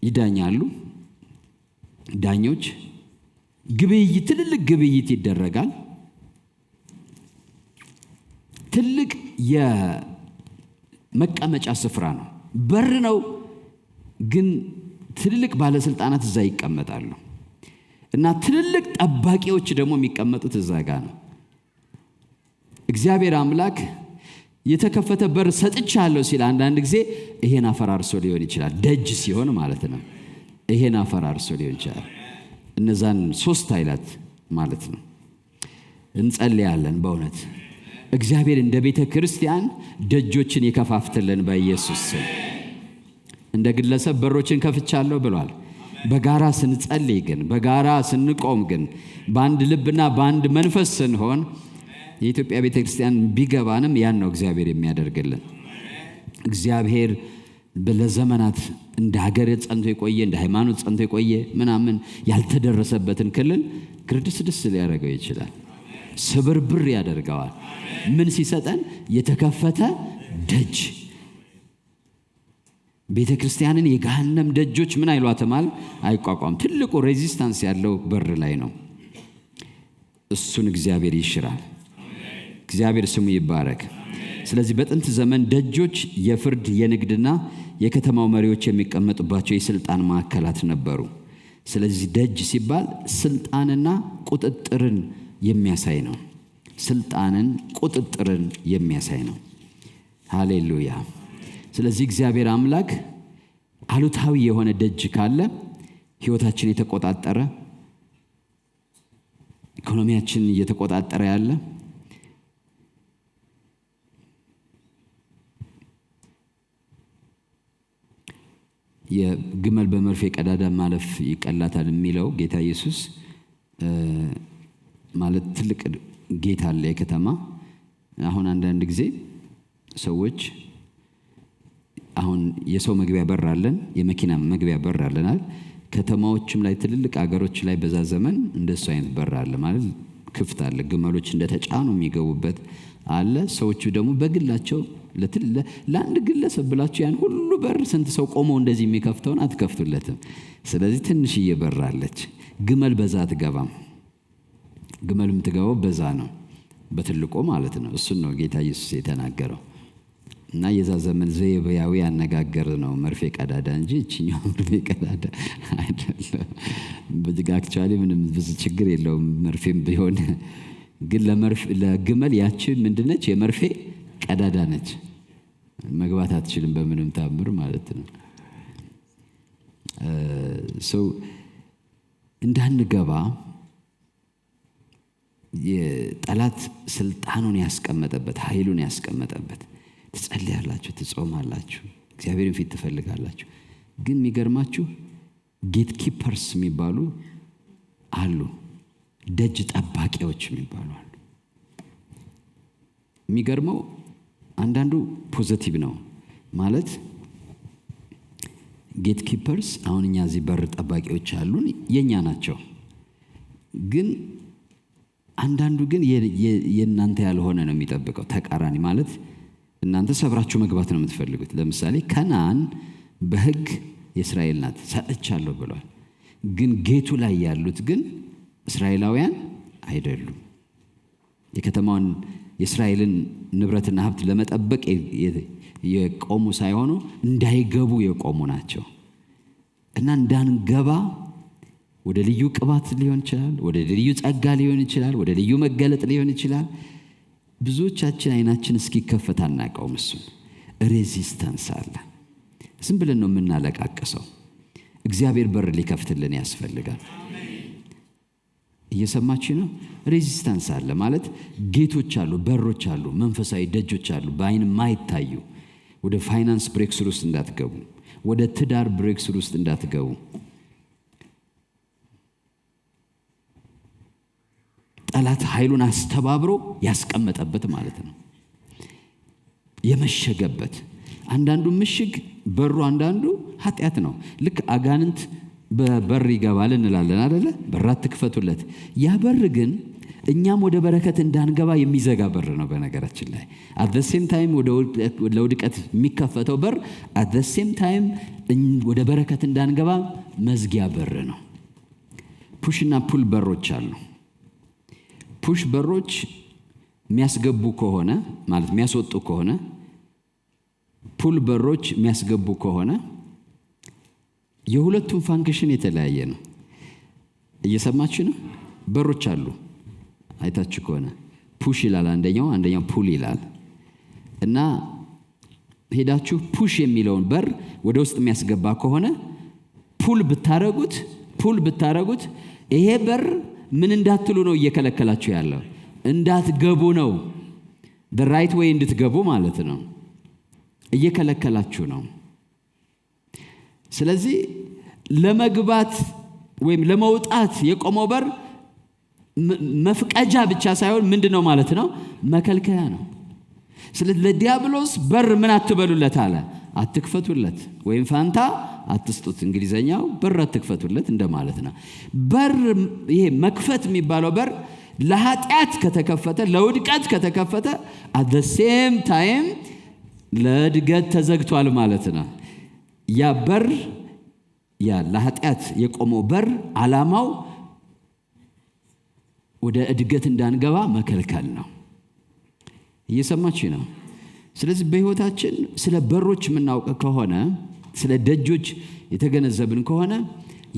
ይዳኛሉ። ዳኞች ግብይት፣ ትልልቅ ግብይት ይደረጋል። ትልቅ የመቀመጫ ስፍራ ነው። በር ነው፣ ግን ትልልቅ ባለስልጣናት እዛ ይቀመጣሉ እና ትልልቅ ጠባቂዎች ደግሞ የሚቀመጡት እዛ ጋር ነው። እግዚአብሔር አምላክ የተከፈተ በር ሰጥቻለሁ ሲል አንዳንድ ጊዜ ይሄን አፈራርሶ ሊሆን ይችላል። ደጅ ሲሆን ማለት ነው። ይሄን አፈራርሶ ሊሆን ይችላል። እነዛን ሶስት ኃይላት ማለት ነው። እንጸልያለን። በእውነት እግዚአብሔር እንደ ቤተ ክርስቲያን ደጆችን ይከፋፍትልን በኢየሱስ ስም። እንደ ግለሰብ በሮችን ከፍቻለሁ ብሏል። በጋራ ስንጸልይ ግን፣ በጋራ ስንቆም ግን፣ በአንድ ልብና በአንድ መንፈስ ስንሆን የኢትዮጵያ ቤተ ክርስቲያን ቢገባንም ያን ነው እግዚአብሔር የሚያደርግልን። እግዚአብሔር ለዘመናት እንደ ሀገር ጸንቶ የቆየ እንደ ሃይማኖት ጸንቶ የቆየ ምናምን ያልተደረሰበትን ክልል ግርድስድስ ሊያደርገው ይችላል። ስብርብር ያደርገዋል። ምን ሲሰጠን? የተከፈተ ደጅ። ቤተ ክርስቲያንን የገሃነም ደጆች ምን አይሏትማል? አይቋቋም። ትልቁ ሬዚስታንስ ያለው በር ላይ ነው። እሱን እግዚአብሔር ይሽራል። እግዚአብሔር ስሙ ይባረክ። ስለዚህ በጥንት ዘመን ደጆች የፍርድ የንግድና የከተማው መሪዎች የሚቀመጡባቸው የስልጣን ማዕከላት ነበሩ። ስለዚህ ደጅ ሲባል ስልጣንና ቁጥጥርን የሚያሳይ ነው። ስልጣንን፣ ቁጥጥርን የሚያሳይ ነው። ሃሌሉያ። ስለዚህ እግዚአብሔር አምላክ አሉታዊ የሆነ ደጅ ካለ ህይወታችን የተቆጣጠረ፣ ኢኮኖሚያችን እየተቆጣጠረ ያለ፣ የግመል በመርፌ ቀዳዳ ማለፍ ይቀላታል የሚለው ጌታ ኢየሱስ ማለት ትልቅ ጌታ አለ የከተማ። አሁን አንዳንድ ጊዜ ሰዎች አሁን የሰው መግቢያ በር አለን፣ የመኪና መግቢያ በር አለናል። ከተማዎችም ላይ ትልልቅ አገሮች ላይ በዛ ዘመን እንደሱ አይነት በር አለ ማለት ክፍት አለ። ግመሎች እንደተጫኑ የሚገቡበት አለ። ሰዎቹ ደግሞ በግላቸው ለአንድ ግለሰብ ብላችሁ ያን ሁሉ በር ስንት ሰው ቆሞ እንደዚህ የሚከፍተውን አትከፍቱለትም። ስለዚህ ትንሽዬ በር አለች። ግመል በዛ አትገባም። ግመል የምትገባው በዛ ነው፣ በትልቁ ማለት ነው። እሱን ነው ጌታ ኢየሱስ የተናገረው። እና የዛ ዘመን ዘይቤያዊ አነጋገር ነው መርፌ ቀዳዳ እንጂ እቺኛው መርፌ ቀዳዳ አይደለም። በዚህ አክቹአሊ ምንም ብዙ ችግር የለውም መርፌም ቢሆን፣ ግን ለግመል ያቺ ምንድነች? የመርፌ ቀዳዳ ነች። መግባት አትችልም በምንም ታምር ማለት ነው። ሰው እንዳንገባ የጠላት ስልጣኑን ያስቀመጠበት፣ ኃይሉን ያስቀመጠበት። ትጸልያላችሁ፣ ትጾማላችሁ፣ እግዚአብሔርን ፊት ትፈልጋላችሁ። ግን የሚገርማችሁ ጌት ኪፐርስ የሚባሉ አሉ፣ ደጅ ጠባቂዎች የሚባሉ አሉ። የሚገርመው አንዳንዱ ፖዚቲቭ ነው ማለት ጌት ኪፐርስ። አሁን እኛ እዚህ በር ጠባቂዎች አሉን፣ የኛ ናቸው። ግን አንዳንዱ ግን የእናንተ ያልሆነ ነው የሚጠብቀው። ተቃራኒ ማለት እናንተ ሰብራችሁ መግባት ነው የምትፈልጉት። ለምሳሌ ከነዓን በሕግ የእስራኤል ናት ሰጥቻለሁ ብሏል። ግን ጌቱ ላይ ያሉት ግን እስራኤላውያን አይደሉም። የከተማውን የእስራኤልን ንብረትና ሀብት ለመጠበቅ የቆሙ ሳይሆኑ እንዳይገቡ የቆሙ ናቸው። እና እንዳንገባ ወደ ልዩ ቅባት ሊሆን ይችላል፣ ወደ ልዩ ጸጋ ሊሆን ይችላል፣ ወደ ልዩ መገለጥ ሊሆን ይችላል። ብዙዎቻችን አይናችን እስኪከፈት አናውቀውም። እሱን ሬዚስታንስ አለ። ዝም ብለን ነው የምናለቃቅሰው። እግዚአብሔር በር ሊከፍትልን ያስፈልጋል። እየሰማችሁ ነው? ሬዚስታንስ አለ ማለት ጌቶች አሉ፣ በሮች አሉ፣ መንፈሳዊ ደጆች አሉ፣ በአይን ማይታዩ። ወደ ፋይናንስ ብሬክስሩ ውስጥ እንዳትገቡ፣ ወደ ትዳር ብሬክስሩ ውስጥ እንዳትገቡ። ጠላት ኃይሉን አስተባብሮ ያስቀመጠበት ማለት ነው፣ የመሸገበት። አንዳንዱ ምሽግ በሩ አንዳንዱ ኃጢአት ነው። ልክ አጋንንት በበር ይገባል እንላለን አይደለ? በር አትክፈቱለት። ያ በር ግን እኛም ወደ በረከት እንዳንገባ የሚዘጋ በር ነው። በነገራችን ላይ at the same time ወደ ውድቀት የሚከፈተው በር at the same time ወደ በረከት እንዳንገባ መዝጊያ በር ነው። ፑሽ እና ፑል በሮች አሉ። ፑሽ በሮች የሚያስገቡ ከሆነ ማለት የሚያስወጡ ከሆነ፣ ፑል በሮች የሚያስገቡ ከሆነ የሁለቱም ፋንክሽን የተለያየ ነው። እየሰማችሁ ነው? በሮች አሉ አይታችሁ ከሆነ ፑሽ ይላል አንደኛው ፑል ይላል። እና ሄዳችሁ ፑሽ የሚለውን በር ወደ ውስጥ የሚያስገባ ከሆነ ፑል ብታረጉት ይሄ በር ምን እንዳትሉ ነው እየከለከላችሁ ያለው? እንዳትገቡ ነው። the right way እንድትገቡ ማለት ነው። እየከለከላችሁ ነው። ስለዚህ ለመግባት ወይም ለመውጣት የቆመው በር መፍቀጃ ብቻ ሳይሆን ምንድነው ማለት ነው? መከልከያ ነው። ስለዚህ ለዲያብሎስ በር ምን አትበሉለት አለ? አትክፈቱለት ወይም ፋንታ አትስጡት። እንግሊዘኛው በር አትክፈቱለት እንደማለት ነው። በር ይሄ መክፈት የሚባለው በር ለኃጢአት ከተከፈተ፣ ለውድቀት ከተከፈተ at the same time ለእድገት ተዘግቷል ማለት ነው። ያ በር ያ ለኃጢአት የቆመው በር ዓላማው ወደ እድገት እንዳንገባ መከልከል ነው። እየሰማችሁ ነው? ስለዚህ በህይወታችን ስለ በሮች የምናውቅ ከሆነ፣ ስለ ደጆች የተገነዘብን ከሆነ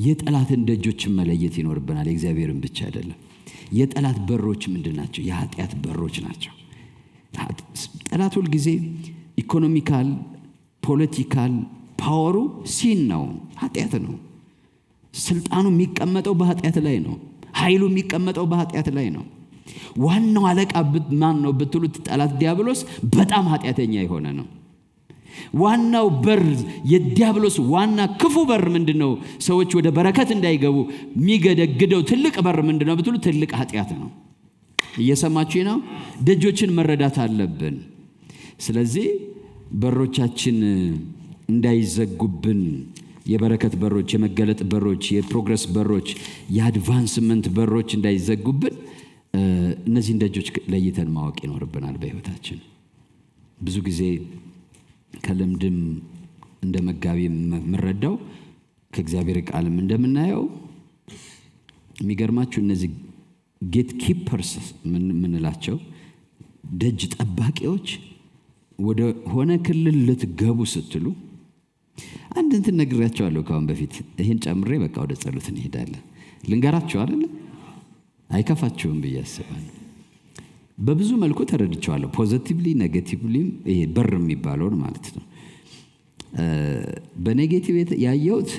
የጠላትን ደጆችን መለየት ይኖርብናል። የእግዚአብሔርን ብቻ አይደለም። የጠላት በሮች ምንድን ናቸው? የኃጢአት በሮች ናቸው። ጠላት ሁል ጊዜ ኢኮኖሚካል፣ ፖለቲካል ፓወሩ ሲን ነው፣ ኃጢአት ነው። ስልጣኑ የሚቀመጠው በኃጢአት ላይ ነው። ኃይሉ የሚቀመጠው በኃጢአት ላይ ነው። ዋናው አለቃ ማን ነው ብትሉት ጠላት ዲያብሎስ በጣም ኃጢአተኛ የሆነ ነው። ዋናው በር የዲያብሎስ ዋና ክፉ በር ምንድነው? ሰዎች ወደ በረከት እንዳይገቡ የሚገደግደው ትልቅ በር ምንድነው ብትሉት ትልቅ ኃጢአት ነው። እየሰማችሁ ነው? ደጆችን መረዳት አለብን። ስለዚህ በሮቻችን እንዳይዘጉብን፣ የበረከት በሮች፣ የመገለጥ በሮች፣ የፕሮግረስ በሮች፣ የአድቫንስመንት በሮች እንዳይዘጉብን እነዚህን ደጆች ለይተን ማወቅ ይኖርብናል በህይወታችን። ብዙ ጊዜ ከልምድም እንደ መጋቢ የምረዳው ከእግዚአብሔር ቃልም እንደምናየው የሚገርማችሁ እነዚህ ጌት ኪፐርስ ምንላቸው ደጅ ጠባቂዎች ወደ ሆነ ክልል ልትገቡ ስትሉ አንድ እንትን ነግሬያቸዋለሁ ካሁን በፊት። ይሄን ጨምሬ በቃ ወደ ጸሎት እንሄዳለን። ልንገራችሁ አይደል? አይከፋችሁም ብዬ አስባለሁ። በብዙ መልኩ ተረድቻለሁ። ፖዚቲቭሊ ኔጌቲቭሊ ይሄ በር የሚባለውን ማለት ነው። በኔጌቲቭ ያየሁት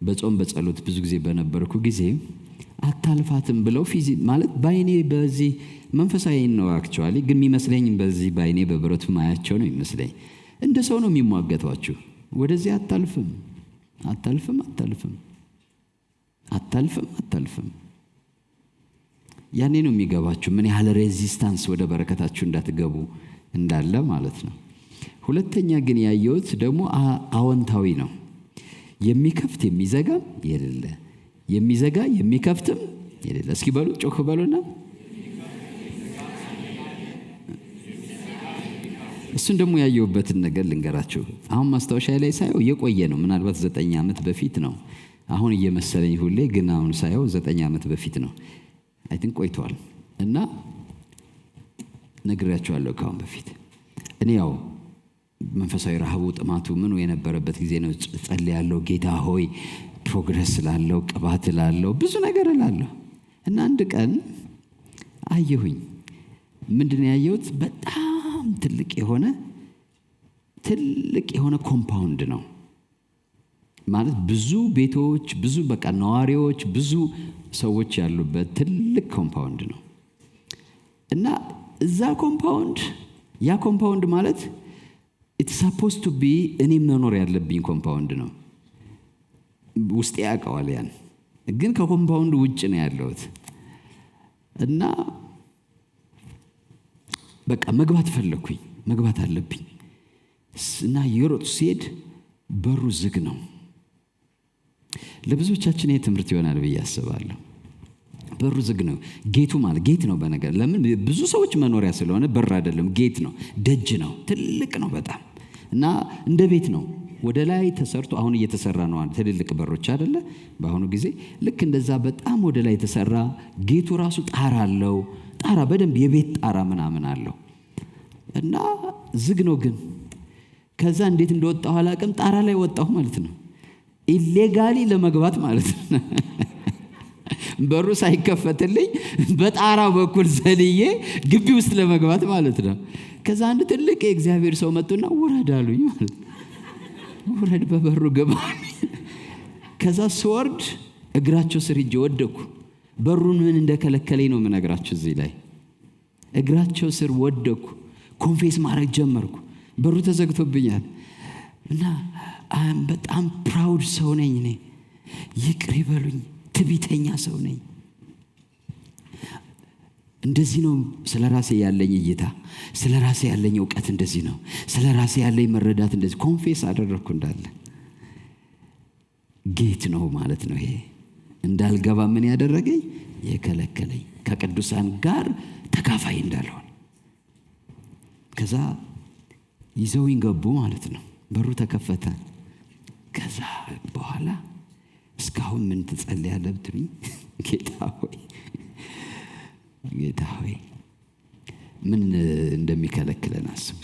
በጾም በጸሎት ብዙ ጊዜ በነበርኩ ጊዜ አታልፋትም ብለው ማለት ባይኔ በዚህ መንፈሳዊ ነው አክቹአሊ ግን የሚመስለኝ በዚህ ባይኔ በብረቱ ማያቸው ነው የሚመስለኝ። እንደ ሰው ነው የሚሟገቷችሁ። ወደዚህ አታልፍም አታልፍም አታልፍም አታልፍም አታልፍም። ያኔ ነው የሚገባችሁ ምን ያህል ሬዚስታንስ ወደ በረከታችሁ እንዳትገቡ እንዳለ ማለት ነው። ሁለተኛ ግን ያየሁት ደግሞ አዎንታዊ ነው። የሚከፍት የሚዘጋም የሌለ፣ የሚዘጋ የሚከፍትም የሌለ። እስኪ በሉ ጮክ በሉና እሱን ደግሞ ያየሁበትን ነገር ልንገራችሁ። አሁን ማስታወሻ ላይ ሳየው የቆየ ነው። ምናልባት 9 ዓመት በፊት ነው። አሁን እየመሰለኝ ሁሌ ግን አሁን ሳየው 9 ዓመት በፊት ነው። አይ ቲንክ ቆይቷል። እና ነግሬያችኋለሁ ካሁን በፊት እኔ ያው መንፈሳዊ ረሃቡ ጥማቱ ምኑ የነበረበት ጊዜ ነው። ጸልያለሁ፣ ጌታ ሆይ ፕሮግረስ ላለው ቅባት ላለው ብዙ ነገር ላለው። እና አንድ ቀን አየሁኝ። ምንድነው ያየሁት? በጣም ትልቅ የሆነ ኮምፓውንድ ነው ማለት ብዙ ቤቶች፣ ብዙ በቃ ነዋሪዎች፣ ብዙ ሰዎች ያሉበት ትልቅ ኮምፓውንድ ነው። እና እዛ ያ ኮምፓውንድ ማለት it's supposed to be እኔ መኖር ያለብኝ ኮምፓውንድ ነው። ውስጤ ያውቀዋል ያን። ግን ከኮምፓውንድ ውጭ ነው ያለሁት። እና በቃ መግባት ፈለኩኝ፣ መግባት አለብኝ። እና የሮጥ ሲሄድ በሩ ዝግ ነው። ለብዙዎቻችን ይሄ ትምህርት ይሆናል ብዬ አስባለሁ። በሩ ዝግ ነው። ጌቱ ማለት ጌት ነው። በነገር ለምን ብዙ ሰዎች መኖሪያ ስለሆነ በር አይደለም፣ ጌት ነው፣ ደጅ ነው። ትልቅ ነው በጣም እና እንደ ቤት ነው። ወደ ላይ ተሰርቶ አሁን እየተሰራ ነው ትልልቅ በሮች አይደለ በአሁኑ ጊዜ። ልክ እንደዛ በጣም ወደ ላይ የተሰራ ጌቱ ራሱ ጣራ አለው። ጣራ በደንብ የቤት ጣራ ምናምን አለው እና ዝግ ነው። ግን ከዛ እንዴት እንደወጣሁ አላውቅም፣ ጣራ ላይ ወጣሁ ማለት ነው። ኢሌጋሊ ለመግባት ማለት ነው። በሩ ሳይከፈትልኝ በጣራ በኩል ዘልዬ ግቢ ውስጥ ለመግባት ማለት ነው። ከዛ አንድ ትልቅ የእግዚአብሔር ሰው መጡና ውረድ አሉኝ ማለት ነው። ውረድ በበሩ ገባ። ከዛ ስወርድ እግራቸው ስር ሂጄ ወደኩ። በሩን ምን እንደከለከለኝ ነው የምነግራችሁ እዚህ ላይ። እግራቸው ስር ወደኩ። ኮንፌስ ማድረግ ጀመርኩ። በሩ ተዘግቶብኛል እና በጣም ፕራውድ ሰው ነኝ እኔ። ይቅር ይበሉኝ፣ ትዕቢተኛ ሰው ነኝ። እንደዚህ ነው ስለ ራሴ ያለኝ እይታ፣ ስለ ራሴ ያለኝ እውቀት እንደዚህ ነው። ስለ ራሴ ያለኝ መረዳት እንደዚህ። ኮንፌስ አደረግኩ እንዳለ ጌት ነው ማለት ነው። ይሄ እንዳልገባ ምን ያደረገኝ የከለከለኝ፣ ከቅዱሳን ጋር ተካፋይ እንዳልሆን። ከዛ ይዘውኝ ገቡ ማለት ነው። በሩ ተከፈተ። ከዛ በኋላ እስካሁን ምን ትጸልያለህ ብትሉኝ፣ ጌታ ሆይ ምን እንደሚከለክለን አስብ።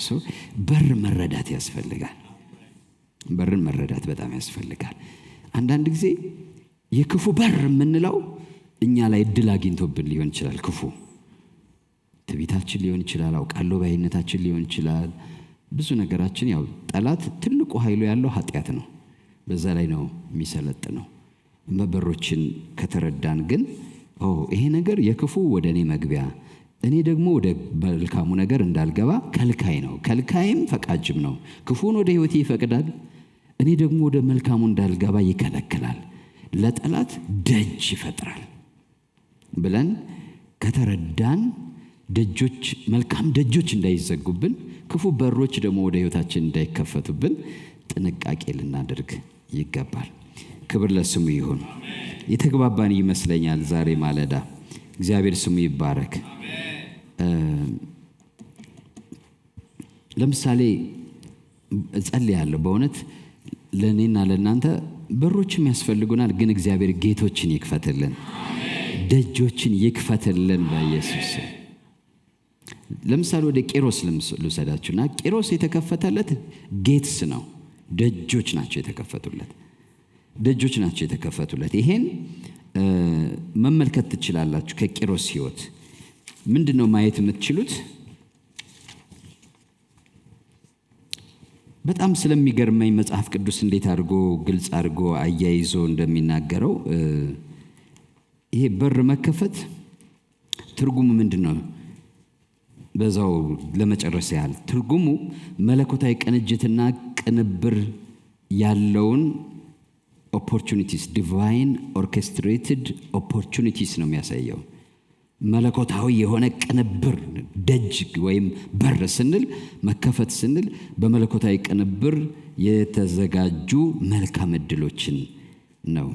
በር መረዳት ያስፈልጋል። በርን መረዳት በጣም ያስፈልጋል። አንዳንድ ጊዜ የክፉ በር የምንለው እኛ ላይ እድል አግኝቶብን ሊሆን ይችላል። ክፉ ትዕቢታችን ሊሆን ይችላል፣ አውቃለሁ ባይነታችን ሊሆን ይችላል። ብዙ ነገራችን ያው ጠላት ትልቁ ኃይሉ ያለው ኃጢአት ነው። በዛ ላይ ነው የሚሰለጥነው። በሮችን ከተረዳን ግን ይሄ ነገር የክፉ ወደ እኔ መግቢያ፣ እኔ ደግሞ ወደ መልካሙ ነገር እንዳልገባ ከልካይ ነው። ከልካይም ፈቃጅም ነው። ክፉን ወደ ህይወቴ ይፈቅዳል፣ እኔ ደግሞ ወደ መልካሙ እንዳልገባ ይከለክላል። ለጠላት ደጅ ይፈጥራል ብለን ከተረዳን ደጆች፣ መልካም ደጆች እንዳይዘጉብን፣ ክፉ በሮች ደግሞ ወደ ህይወታችን እንዳይከፈቱብን ጥንቃቄ ልናደርግ ይገባል። ክብር ለስሙ ይሁን። የተግባባን ይመስለኛል ዛሬ ማለዳ። እግዚአብሔር ስሙ ይባረክ። ለምሳሌ እጸልያለሁ በእውነት ለእኔና ለእናንተ በሮችም ያስፈልጉናል፣ ግን እግዚአብሔር ጌቶችን ይክፈትልን፣ ደጆችን ይክፈትልን በኢየሱስ። ለምሳሌ ወደ ቄሮስ ልውሰዳችሁና ቄሮስ የተከፈተለት ጌትስ ነው። ደጆች ናቸው የተከፈቱለት። ደጆች ናቸው የተከፈቱለት። ይሄን መመልከት ትችላላችሁ። ከቄሮስ ህይወት ምንድነው ማየት የምትችሉት? በጣም ስለሚገርመኝ መጽሐፍ ቅዱስ እንዴት አድርጎ ግልጽ አድርጎ አያይዞ እንደሚናገረው ይሄ በር መከፈት ትርጉሙ ምንድነው? በዛው ለመጨረስ ያህል ትርጉሙ መለኮታዊ ቅንጅትና ቅንብር ያለውን ኦፖርቹኒቲስ፣ ዲቫይን ኦርኬስትሬትድ ኦፖርቹኒቲስ ነው የሚያሳየው። መለኮታዊ የሆነ ቅንብር፣ ደጅ ወይም በር ስንል መከፈት ስንል በመለኮታዊ ቅንብር የተዘጋጁ መልካም እድሎችን ነው።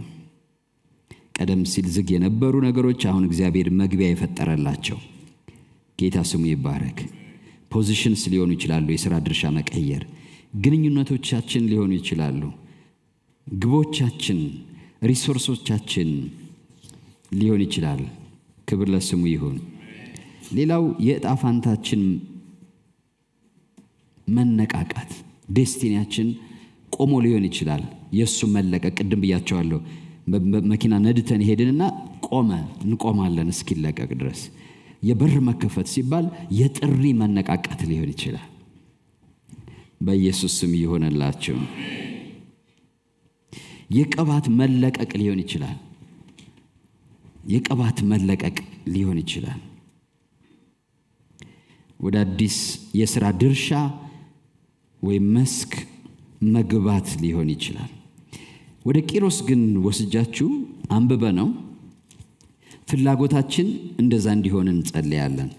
ቀደም ሲል ዝግ የነበሩ ነገሮች አሁን እግዚአብሔር መግቢያ የፈጠረላቸው። ጌታ ስሙ ይባረክ። ፖዚሽንስ ሊሆኑ ይችላሉ፣ የሥራ ድርሻ መቀየር፣ ግንኙነቶቻችን ሊሆኑ ይችላሉ፣ ግቦቻችን፣ ሪሶርሶቻችን ሊሆን ይችላል። ክብር ለስሙ ይሁን። ሌላው የዕጣ ፋንታችን መነቃቃት፣ ዴስቲኒያችን ቆሞ ሊሆን ይችላል። የሱ መለቀቅ፣ ቅድም ብያቸዋለሁ። መኪና ነድተን ሄድንና እንቆማለን እስኪለቀቅ ድረስ። የበር መከፈት ሲባል የጥሪ መነቃቃት ሊሆን ይችላል። በኢየሱስ ስም ይሆንላችሁ። የቅባት መለቀቅ ሊሆን ይችላል። የቅባት መለቀቅ ሊሆን ይችላል። ወደ አዲስ የሥራ ድርሻ ወይም መስክ መግባት ሊሆን ይችላል። ወደ ቂሮስ ግን ወስጃችሁ አንብበ ነው ፍላጎታችን እንደዛ እንዲሆን እንጸልያለን።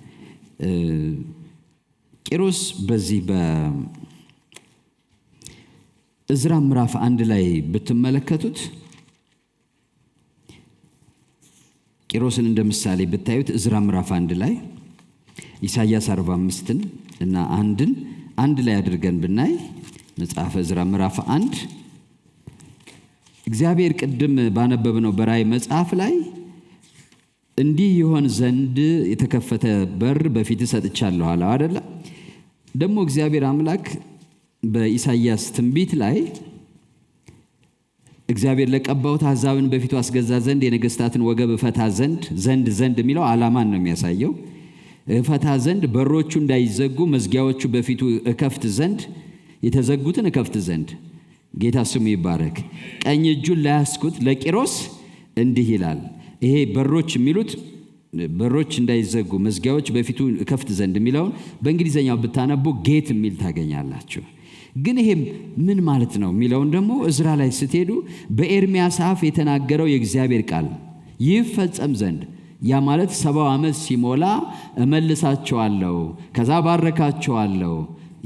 ቂሮስ በዚህ በእዝራ ምዕራፍ 1 ላይ ብትመለከቱት ቂሮስን እንደምሳሌ ብታዩት ዕዝራ ምዕራፍ 1 ላይ ኢሳይያስ 45ን እና አንድ ላይ አድርገን ብናይ መጽሐፈ ዕዝራ ምዕራፍ 1 እግዚአብሔር ቅድም ባነበብነው በራእይ መጽሐፍ ላይ እንዲህ ይሆን ዘንድ የተከፈተ በር በፊት ሰጥቻለሁ አለ አይደል? ደግሞ እግዚአብሔር አምላክ በኢሳይያስ ትንቢት ላይ እግዚአብሔር ለቀባውት አሕዛብን በፊቱ አስገዛ ዘንድ የነገስታትን ወገብ እፈታ ዘንድ የሚለው ዓላማን ነው የሚያሳየው። እፈታ ዘንድ በሮቹ እንዳይዘጉ መዝጊያዎቹ በፊቱ እከፍት ዘንድ የተዘጉትን እከፍት ዘንድ ጌታ ስሙ ይባረክ። ቀኝ እጁን ለያዝኩት ለቂሮስ እንዲህ ይላል። ይሄ በሮች የሚሉት በሮች እንዳይዘጉ መዝጊያዎች በፊቱ እከፍት ዘንድ የሚለውን በእንግሊዘኛው ብታነቡ ጌት የሚል ታገኛላችሁ። ግን ይሄ ምን ማለት ነው የሚለውን ደግሞ ዕዝራ ላይ ስትሄዱ በኤርምያስ አፍ የተናገረው የእግዚአብሔር ቃል ይፈጸም ዘንድ ያ ማለት 70 ዓመት ሲሞላ እመልሳቸዋለሁ ከዛ ባረካቸዋለሁ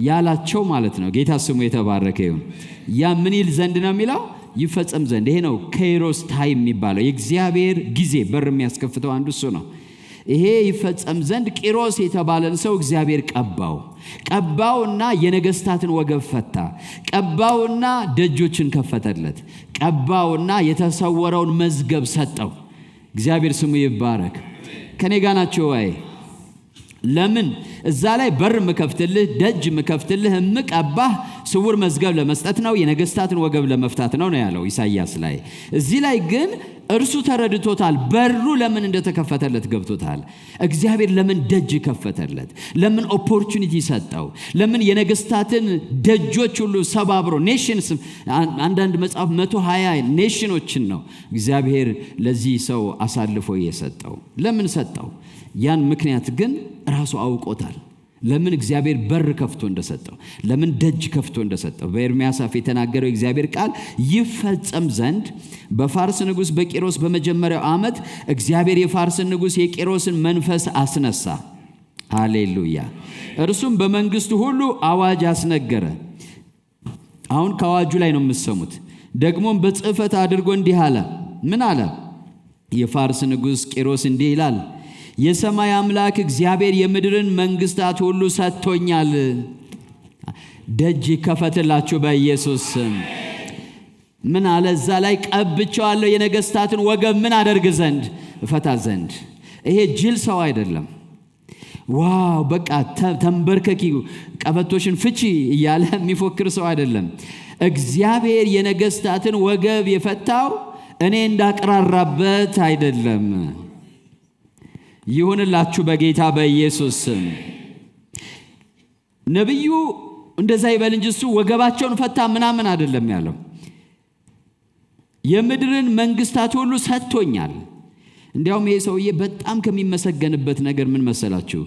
ያላቸው ማለት ነው። ጌታ ስሙ የተባረከ ይሁን። ያ ምን ይል ዘንድ ነው የሚለው? ይፈጸም ዘንድ። ይሄ ነው ከይሮስ ታይም የሚባለው የእግዚአብሔር ጊዜ በር የሚያስከፍተው አንዱ እሱ ነው። ይሄ ይፈጸም ዘንድ ቂሮስ የተባለን ሰው እግዚአብሔር ቀባውና የነገስታትን ወገብ ፈታ። ቀባውና ደጆችን ከፈተለት። ቀባውና የተሰወረውን መዝገብ ሰጠው። እግዚአብሔር ስሙ ይባረክ። ከኔ ጋር ናችሁ ወይ? ለምን እዛ ላይ በር ምከፍትልህ ደጅ ምከፍትልህ ምቀባህ ስውር መዝገብ ለመስጠት ነው፣ የነገስታትን ወገብ ለመፍታት ነው ያለው ኢሳይያስ ላይ። እዚህ ላይ ግን እርሱ ተረድቶታል። በሩ ለምን እንደተከፈተለት ገብቶታል። እግዚአብሔር ለምን ደጅ ከፈተለት? ለምን ኦፖርቹኒቲ ሰጠው? ለምን የነገስታትን ደጆች ሁሉ ሰባብሮ ኔሽንስ አንዳንድ መጽሐፍ 120 ኔሽኖችን ነው እግዚአብሔር ለዚህ ሰው አሳልፎ የሰጠው። ለምን ሰጠው? ያን ምክንያት ግን ራሱ አውቆታል። ለምን እግዚአብሔር በር ከፍቶ እንደሰጠው፣ ለምን ደጅ ከፍቶ እንደሰጠው በኤርምያስ አፍ የተናገረው እግዚአብሔር ቃል ይፈጸም ዘንድ በፋርስ ንጉሥ በቂሮስ በመጀመሪያው ዓመት እግዚአብሔር የፋርስን ንጉሥ የቂሮስን መንፈስ አስነሳ። ሃሌሉያ። እርሱም በመንግስቱ ሁሉ አዋጅ አስነገረ። አሁን ከአዋጁ ላይ ነው የምትሰሙት። ደግሞም በጽሕፈት አድርጎ እንዲህ አለ። ምን አለ? የፋርስ ንጉሥ ቂሮስ እንዲህ ይላል፣ የሰማይ አምላክ እግዚአብሔር የምድርን መንግስታት ሁሉ ሰጥቶኛል። ደጅ ይከፈትላችሁ በኢየሱስ ስም። ምን አለ እዛ ላይ? ቀብቼዋለሁ የነገስታትን ወገብ ምን አደርግ ዘንድ? እፈታ ዘንድ። ይሄ ጅል ሰው አይደለም። ዋው በቃ ተንበርከኪ ቀበቶሽን ፍቺ እያለ የሚፎክር ሰው አይደለም። እግዚአብሔር የነገስታትን ወገብ የፈታው እኔ እንዳቀራራበት አይደለም። ይሁንላችሁ በጌታ በኢየሱስ ስም። ነብዩ እንደዛ ይበል እንጂ እሱ ወገባቸውን ፈታ ምናምን አይደለም ያለው። የምድርን መንግስታት ሁሉ ሰጥቶኛል። እንዲያውም ይሄ ሰውዬ በጣም ከሚመሰገንበት ነገር ምን መሰላችሁ?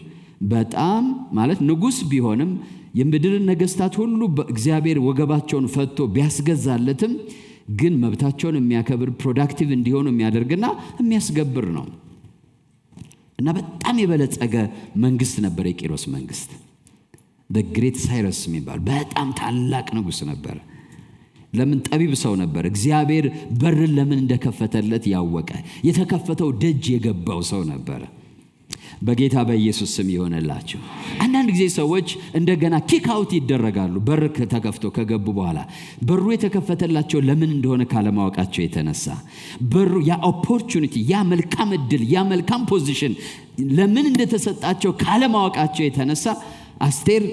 በጣም ማለት ንጉስ ቢሆንም የምድርን ነገስታት ሁሉ እግዚአብሔር ወገባቸውን ፈቶ ቢያስገዛለትም ግን መብታቸውን የሚያከብር ፕሮዳክቲቭ እንዲሆኑ የሚያደርግና የሚያስገብር ነው። እና በጣም የበለጸገ መንግስት ነበር የቂሮስ መንግስት። ግሬት ሳይረስ የሚባል በጣም ታላቅ ንጉስ ነበር። ለምን? ጠቢብ ሰው ነበር። እግዚአብሔር በርን ለምን እንደከፈተለት ያወቀ፣ የተከፈተው ደጅ የገባው ሰው ነበር። በጌታ በኢየሱስ ስም ይሆነላችሁ። አንዳንድ ጊዜ ሰዎች እንደገና ኪክ አውት ይደረጋሉ። በር ተከፍቶ ከገቡ በኋላ በሩ የተከፈተላቸው ለምን እንደሆነ ካለማወቃቸው የተነሳ በሩ ያ ኦፖርቹኒቲ፣ ያ መልካም እድል፣ ያ መልካም ፖዚሽን ለምን እንደተሰጣቸው ካለማወቃቸው የተነሳ አስቴር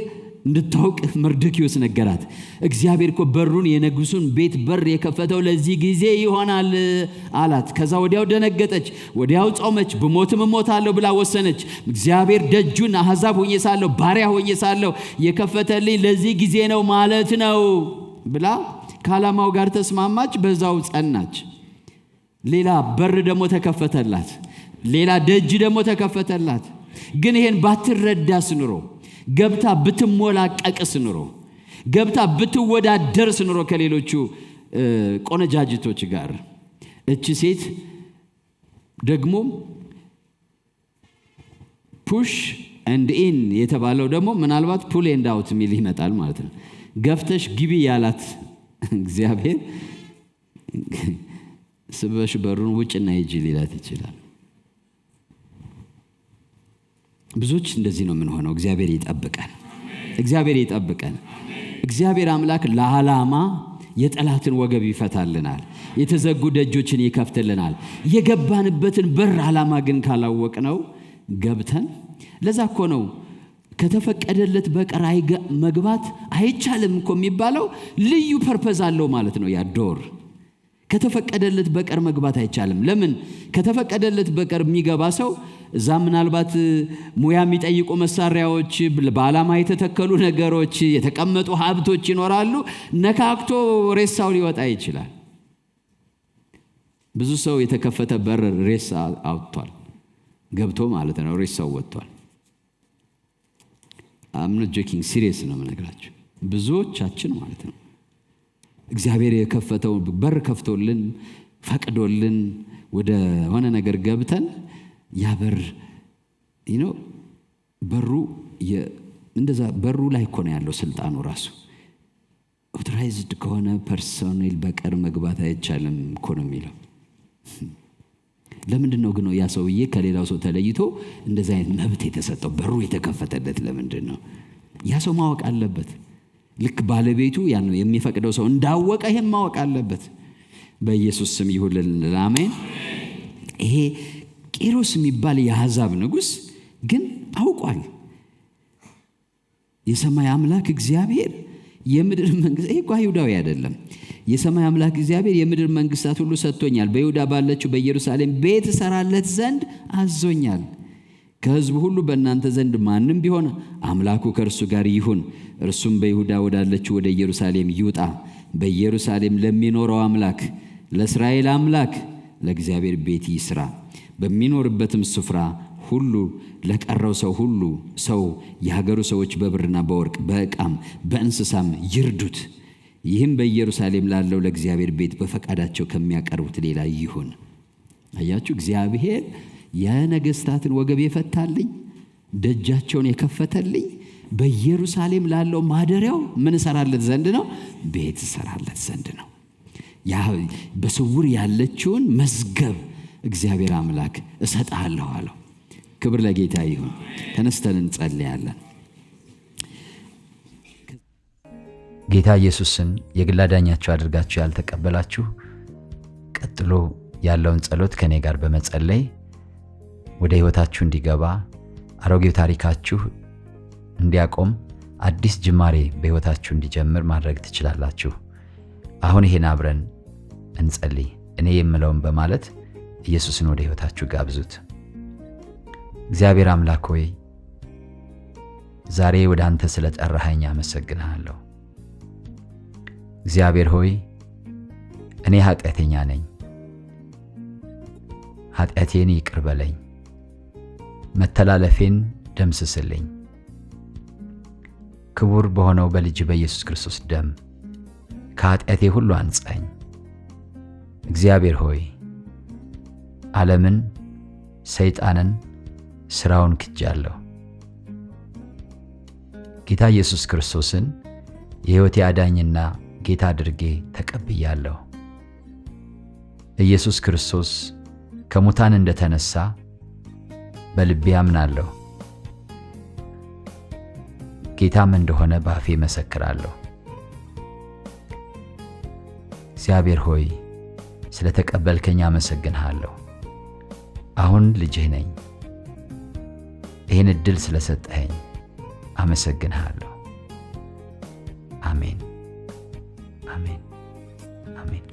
እንድታውቅ መርዶክዮስ ነገራት። እግዚአብሔር እኮ በሩን የንጉሱን ቤት በር የከፈተው ለዚህ ጊዜ ይሆናል አላት። ከዛ ወዲያው ደነገጠች፣ ወዲያው ጾመች። ብሞትም እሞታለሁ ብላ ወሰነች። እግዚአብሔር ደጁን አሕዛብ ሆኜ ሳለሁ ባሪያ ሆኜ ሳለሁ የከፈተልኝ ለዚህ ጊዜ ነው ማለት ነው ብላ ከዓላማው ጋር ተስማማች። በዛው ጸናች። ሌላ በር ደግሞ ተከፈተላት። ሌላ ደጅ ደግሞ ተከፈተላት። ግን ይሄን ባትረዳስ ኑሮ፣ ገብታ ብትሞላቀቅስ ኑሮ፣ ገብታ ብትወዳደርስ ኑሮ ከሌሎቹ ቆነጃጅቶች ጋር እቺ ሴት ደግሞ ፑሽ ኤንድ ኢን የተባለው ደግሞ ምናልባት ፑል ኤንድ አውት ሚል ይመጣል ማለት ነው። ገፍተሽ ግቢ ያላት እግዚአብሔር ስበሽ በሩን ውጭና ሂጂ ሊላት ይችላል። ብዙዎች እንደዚህ ነው የምንሆነው። እግዚአብሔር ይጠብቀን። እግዚአብሔር ይጠብቀን። እግዚአብሔር አምላክ ለዓላማ የጠላትን ወገብ ይፈታልናል። የተዘጉ ደጆችን ይከፍትልናል። የገባንበትን በር ዓላማ ግን ካላወቅነው ገብተን ለዛ እኮ ነው ከተፈቀደለት በቀር መግባት አይቻልም እኮ የሚባለው። ልዩ ፐርፐዝ አለው ማለት ነው። ያ ዶር ከተፈቀደለት በቀር መግባት አይቻልም። ለምን? ከተፈቀደለት በቀር የሚገባ ሰው እዛ ምናልባት ሙያ የሚጠይቁ መሳሪያዎች፣ በዓላማ የተተከሉ ነገሮች፣ የተቀመጡ ሀብቶች ይኖራሉ። ነካክቶ ሬሳው ሊወጣ ይችላል። ብዙ ሰው የተከፈተ በር ሬሳ አውጥቷል፣ ገብቶ ማለት ነው። ሬሳው ወጥቷል። አምኖ ጆኪንግ ሲሪየስ ነው የምነግራችሁ። ብዙዎቻችን ማለት ነው እግዚአብሔር የከፈተው በር ከፍቶልን ፈቅዶልን ወደ ሆነ ነገር ገብተን ያ በር በሩ እንደዛ በሩ ላይ እኮ ነው ያለው ስልጣኑ ራሱ። ኦቶራይዝድ ከሆነ ፐርሶኔል በቀር መግባት አይቻልም እኮ ነው የሚለው። ለምንድን ነው ግን ያ ሰውዬ ከሌላው ሰው ተለይቶ እንደዛ አይነት መብት የተሰጠው? በሩ የተከፈተለት ለምንድን ነው? ያ ሰው ማወቅ አለበት። ልክ ባለቤቱ ያን የሚፈቅደው ሰው እንዳወቀ ይሄን ማወቅ አለበት። በኢየሱስ ስም ይሁንልን። አሜን። ይሄ ቂሮስ የሚባል የአሕዛብ ንጉሥ ግን አውቋል። የሰማይ አምላክ እግዚአብሔር የምድር መንግስት እኮ አይሁዳዊ አይደለም። የሰማይ አምላክ እግዚአብሔር የምድር መንግስታት ሁሉ ሰጥቶኛል፣ በይሁዳ ባለችው በኢየሩሳሌም ቤት እሰራለት ዘንድ አዞኛል። ከሕዝቡ ሁሉ በእናንተ ዘንድ ማንም ቢሆን አምላኩ ከእርሱ ጋር ይሁን፣ እርሱም በይሁዳ ወዳለችው ወደ ኢየሩሳሌም ይውጣ። በኢየሩሳሌም ለሚኖረው አምላክ ለእስራኤል አምላክ ለእግዚአብሔር ቤት ይስራ። በሚኖርበትም ስፍራ ሁሉ ለቀረው ሰው ሁሉ ሰው የሀገሩ ሰዎች በብርና በወርቅ በዕቃም በእንስሳም ይርዱት። ይህም በኢየሩሳሌም ላለው ለእግዚአብሔር ቤት በፈቃዳቸው ከሚያቀርቡት ሌላ ይሁን። አያችሁ፣ እግዚአብሔር የነገስታትን ወገብ የፈታልኝ፣ ደጃቸውን የከፈተልኝ በኢየሩሳሌም ላለው ማደሪያው ምን እሰራለት ዘንድ ነው? ቤት እሰራለት ዘንድ ነው። ያ በስውር ያለችውን መዝገብ እግዚአብሔር አምላክ እሰጣለሁ አለው። ክብር ለጌታ ይሁን። ተነስተን እንጸልያለን። ጌታ ኢየሱስን የግል አዳኛችሁ አድርጋችሁ ያልተቀበላችሁ ቀጥሎ ያለውን ጸሎት ከኔ ጋር በመጸለይ ወደ ሕይወታችሁ እንዲገባ አሮጌው ታሪካችሁ እንዲያቆም አዲስ ጅማሬ በሕይወታችሁ እንዲጀምር ማድረግ ትችላላችሁ። አሁን ይሄን አብረን እንጸልይ። እኔ የምለውን በማለት ኢየሱስን ወደ ሕይወታችሁ ጋብዙት። እግዚአብሔር አምላክ ሆይ ዛሬ ወደ አንተ ስለጠራኸኝ አመሰግንሃለሁ። እግዚአብሔር ሆይ እኔ ኃጢአተኛ ነኝ፣ ኃጢአቴን ይቅር በለኝ፣ መተላለፌን ደምስስልኝ። ክቡር በሆነው በልጅ በኢየሱስ ክርስቶስ ደም ከኃጢአቴ ሁሉ አንጻኝ። እግዚአብሔር ሆይ ዓለምን፣ ሰይጣንን፣ ሥራውን ክጃለሁ። ጌታ ኢየሱስ ክርስቶስን የሕይወቴ አዳኝና ጌታ አድርጌ ተቀብያለሁ። ኢየሱስ ክርስቶስ ከሙታን እንደተነሳ በልቤ አምናለሁ። ጌታም እንደሆነ በአፌ መሰክራለሁ። እግዚአብሔር ሆይ ስለተቀበልከኝ አመሰግንሃለሁ። አሁን ልጅህ ነኝ። ይህን ዕድል ስለሰጠኸኝ አመሰግንሃለሁ። አሜን፣ አሜን፣ አሜን።